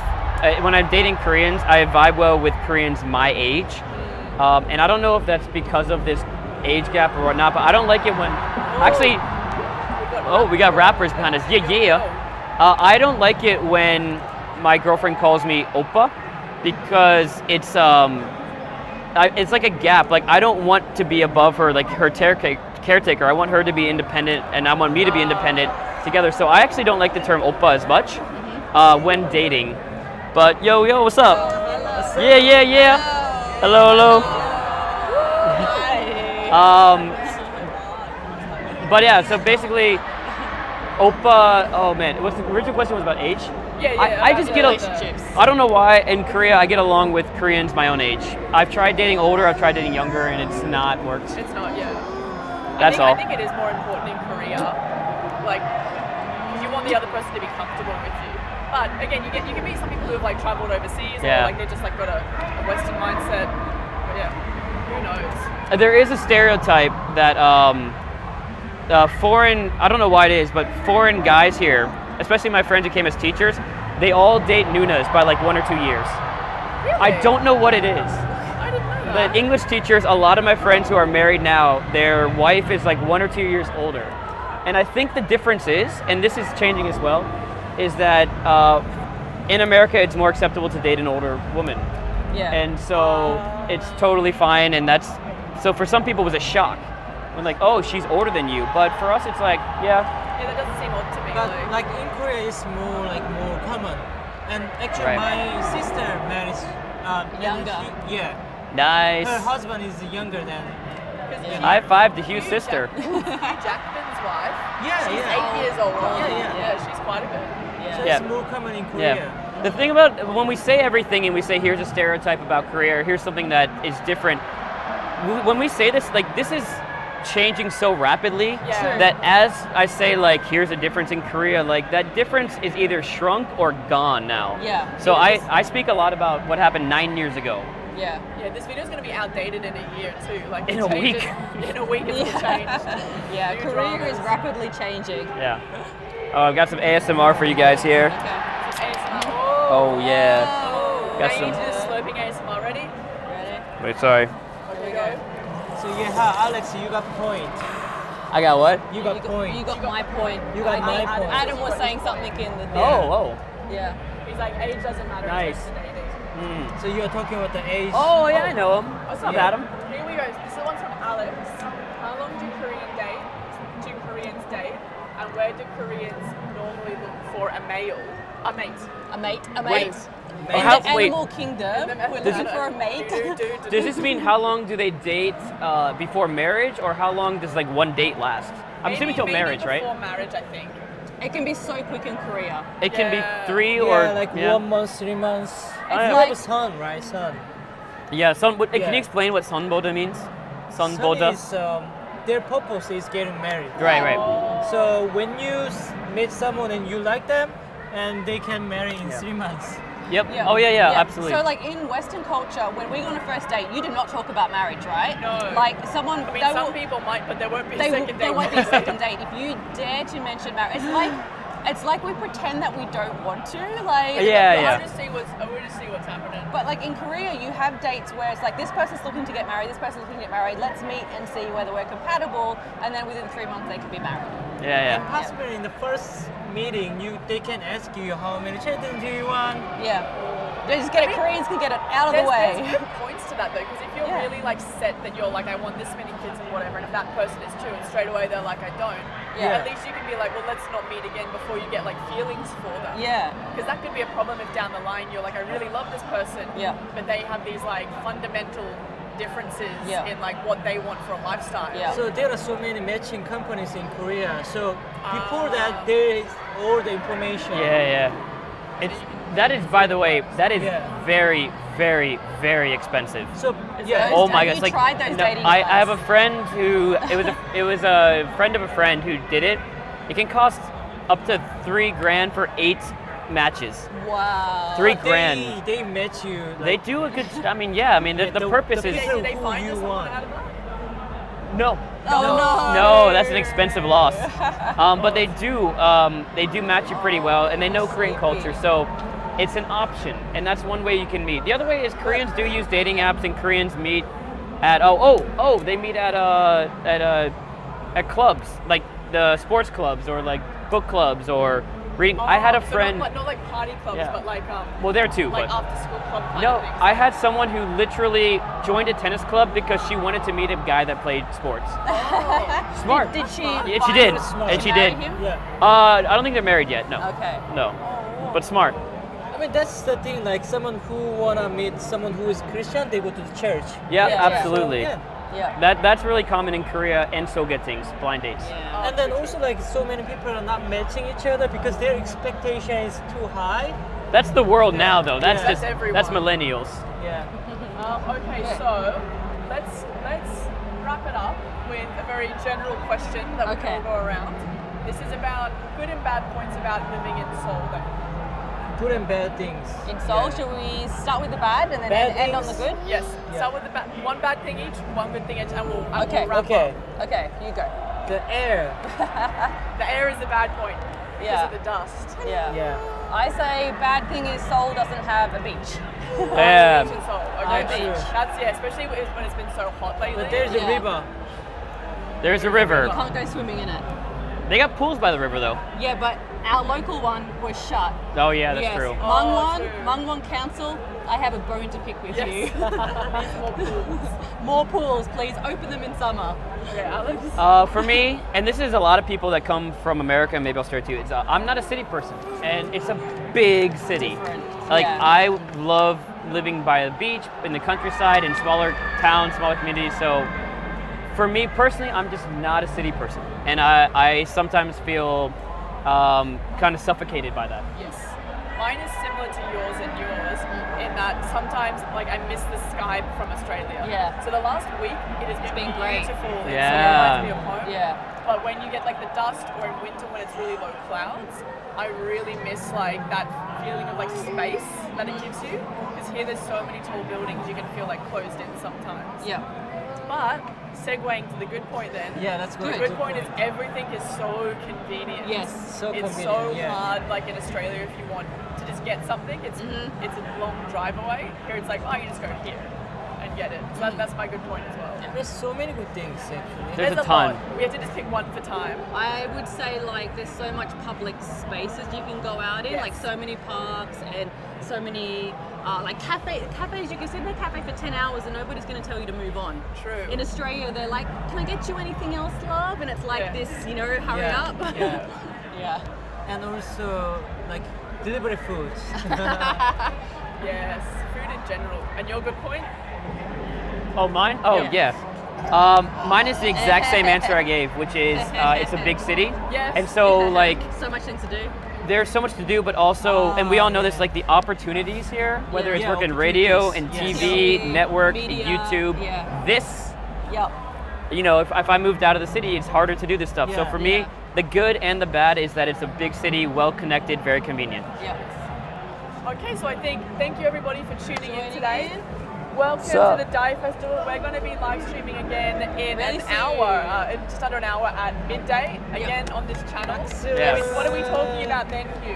when I'm dating Koreans, I vibe well with Koreans my age. And I don't know if that's because of this age gap or whatnot, but I don't like it when, actually, we got rappers behind us, yeah. I don't like it when my girlfriend calls me oppa, because it's like a gap. Like I don't want to be above her, like her caretaker. I want her to be independent, and I want me to be independent together. So I actually don't like the term oppa as much when dating. But yo, what's up? Yeah. Hello. But yeah, so basically, oppa. Oh man, what's the original question was about age? Yeah, I just get relationships. I don't know why in Korea I get along with Koreans my own age. I've tried dating older, I've tried dating younger, and it's not worked. It's not, yeah. That's all. I think it is more important in Korea, like, because you want the other person to be comfortable with you. But again, you can meet some people who have like traveled overseas, or like they just like got a Western mindset. But yeah, who knows? There is a stereotype that foreign, I don't know why it is, but foreign guys here, especially my friends who came as teachers, they all date Nunas by like 1 or 2 years. Really? I don't know what it is. I didn't know that. The English teachers, a lot of my friends who are married now, their wife is like 1 or 2 years older. And I think the difference is, and this is changing as well, is that in America it's more acceptable to date an older woman. Yeah. And so it's totally fine, and so for some people it was a shock. When like, oh, she's older than you. But for us it's like, yeah. Yeah, that doesn't seem odd to me. But like in Korea, it's more common. And actually, my sister marries Younger. Nice. Her husband is younger than. High five to Hugh's sister. Jackman's wife. Yeah, She's yeah. 8 years older. Yeah. Yeah, she's quite a bit. So Yeah. it's more common in Korea. Yeah. The thing about when we say everything and we say here's a stereotype about Korea, or here's something that is different, when we say this, like this is changing so rapidly Yeah. that as I say like here's a difference in Korea, like that difference is either shrunk or gone now. Yeah. So I speak a lot about what happened 9 years ago. Yeah. Yeah, this video's going to be outdated in a year too. Like In a week. In a week it's all changed. Yeah, New Korea dramas. is rapidly changing. Yeah. Oh, I've got some ASMR for you guys here. Okay. ASMR. Oh yeah. Oh. Got Are you some. into this sloping ASMR? Ready? Ready? Wait, sorry. Okay, go. So yeah, Alex, you got point. I got what? You got point. You got my point. You got I think my point. Adam was saying something in the thing. Oh, Yeah. He's like, age doesn't matter. Nice. It's just dating. oh. So you're talking about the age. Oh yeah, I know him. What's up, Yeah. Adam? Here we go. This is one's from Alex. How long do Koreans date? And where do Koreans normally look for a mate? A mate. Wait. In How- the wait. animal kingdom, we're Does looking it- for a mate. Does this mean how long do they date before marriage, or how long does like one date last? I'm assuming till marriage, right? Before marriage, I think. It can be so quick in Korea. It can be Yeah. 3 Yeah, or like 1 month, 3 months. Oh, You yeah. have a son, right? Son. Yeah, can Yeah. you explain what sonboda means? Son Sonboda. is, their purpose is getting married. Right. So when you meet someone and you like them, and they can marry in 3 months. Yep. Oh yeah, absolutely. So like in Western culture, when we go on a first date, you do not talk about marriage, right? No. Like someone, I mean, they some will, people might, but there won't be a they, will, second there date. won't be a second date. If you dare to mention marriage, it's like we pretend that we don't want to. Like Yeah. I want to see what's happening. But like in Korea, you have dates where it's like this person's looking to get married, this person's looking to get married. Let's meet and see whether we're compatible, and then within 3 months they can be married. Yeah. Possibly in the first meeting, they can ask you how many children do you want. Yeah. They just get it. Koreans can get it out of the way. There's good points to that though, because if you're Yeah. really like set that you're like, I want this many kids and whatever, and if that person is too, and straight away they're like, I don't. Yeah. At least you can be like, well, let's not meet again before you get like feelings for them. Yeah. Because that could be a problem if down the line you're like, I really love this person, Yeah. but they have these like fundamental differences Yeah. in like what they want for a lifestyle. Yeah. So there are so many matching companies in Korea. So before that, there is all the information. Yeah. That is, by the way, that is Yeah. very, very, very expensive. So yeah. Oh my Have gosh! you tried those dating I apps? have a friend who it was a friend of a friend who did it. It can cost up to $3,000 for 8 matches. Wow. $3,000. They match you. They do a good. I mean, yeah. I mean, the purpose the is people Did they who find you us someone want. out of that? no. Oh no. No, that's an expensive loss. But they do match you pretty well, and they know Korean culture, so it's an option, and that's one way you can meet. The other way is Koreans do use dating apps, and Koreans meet at they meet at clubs, like the sports clubs or like book clubs or reading. I had a So friend. not like party clubs, Yeah. but like Well, there too, like but after school club kind no, of things. I had someone who literally joined a tennis club because she wanted to meet a guy that played sports. Smart. Did she? Yeah, she did, Smart. and she marry did. him? Yeah. I don't think they're married yet. No. Okay. No. But smart. I mean, that's the thing. Like someone who wanna meet someone who is Christian, they go to the church. Yeah, Yeah. absolutely. Yeah. Yeah. That's really common in Korea and Sogetings, blind dates. Yeah. And then also like so many people are not matching each other because their expectation is too high. That's the world now, though. That's Yeah. just That's that's everyone. millennials. Yeah. Okay, Yeah. so let's wrap it up with a very general question that we Okay. can all go around. This is about good and bad points about living in Seoul. Then. Good and bad things. In Seoul, should we start with the bad and then Bad end on the things? good? Yes. Yeah. Start with the one bad thing each, one good thing each, and we'll Okay. wrap Okay. up. Okay, you go. The air. The air is the bad point because Yeah. of the dust. Yeah. Yeah. I say bad thing is Seoul doesn't have a beach. Yeah. Beach in Seoul. No Okay. beach. That's especially when it's been so hot lately. But there's Yeah. a river. There's a river. You can't go swimming in it. They got pools by the river, though. Yeah, but our local one was shut. Oh yeah, that's Yes. true. Mangwon, true. Mangwon Council, I have a bone to pick with Yes. you. More pools. More pools, please. Open them in summer. Okay, Alex. For me, and this is a lot of people that come from America, and maybe Australia too. It's I'm not a city person, and it's a big city. Different. Like Yeah. I love living by the beach, in the countryside, in smaller towns, smaller communities. So for me personally, I'm just not a city person, and I sometimes feel kind of suffocated by that. Yes. Mine is similar to yours and yours in that sometimes like I miss the Skype from Australia. Yeah. So the last week it has been great. beautiful. It Yeah. reminds me of home. Yeah. But when you get like the dust or in winter when it's really low clouds, I really miss like that feeling of like space that it gives you. Because here there's so many tall buildings, you can feel like closed in sometimes. Yeah. But segueing to the good point then. Yeah, that's good. The good point is everything is so convenient. Yes. So It's convenient. so yeah. hard, like in Australia, if you want to just get something, it's a long drive away. Here it's like, oh, you just go here and get it. So that's my good point as well. There's so many good things actually. There's a ton. lot. We have to just pick one for time. I would say like there's so much public spaces you can go out in, Yes. like so many parks and so many like cafes. You can sit in a cafe for 10 hours and nobody's going to tell you to move on. True. In Australia, they're like, "Can I get you anything else, love?" And it's like Yeah. this, you know, hurry Yeah. up. Yeah. Yeah. And also like delivery foods. Yes, food in general. And your good point? Oh, mine? Oh, Yeah. yeah. Mine is the exact same answer I gave, which is it's a big city. Yes. And so, like, So much things to do. there's so much to do, but also, and we all know this, like, the opportunities here, whether it's Yeah, working radio and opportunities, TV, yes. network, Media, YouTube, yeah. this, Yep. you know, if I moved out of the city, it's harder to do this stuff. So Yeah. for me, Yeah. the good and the bad is that it's a big city, well-connected, very convenient. Yep. Okay, so I think thank you everybody for tuning in Joining today. in. Welcome Sup? to the Dye Festival. We're going to be live streaming again in Really an soon. hour, in just under an hour at midday, again on this channel. Yes. What are we talking about then, Hugh?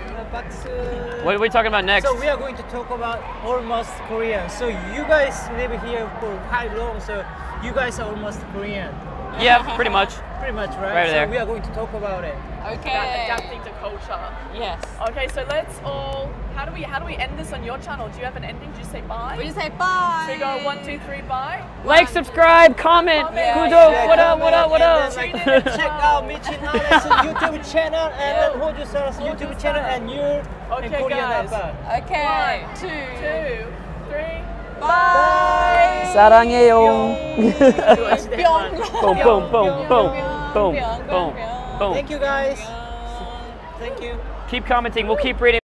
What are we talking about next? So we are going to talk about almost Korean. So you guys live here for quite long, so you guys are almost Korean. Yeah, pretty much. Pretty much, right? Right so there. we are going to talk about it. Okay. Adapting to culture. Yes. Okay, so let's all. How do we end this on your channel? Do you have an ending? Do you say bye? We just say bye. So we go 1, 2, 3, bye. Like, subscribe, comment, Comment. kudo, Yeah, what up, what up, what up? and then, like, check out Nicholalala's YouTube channel and Hoju's YouTube channel and your Okay, Korean guys. Appa. Okay. 1, 2. 2, 3. Bye. 사랑해요. Pyong. Boom, boom, boom, boom, boom, boom, boom. Thank you guys. Thank you. Keep commenting. We'll keep reading.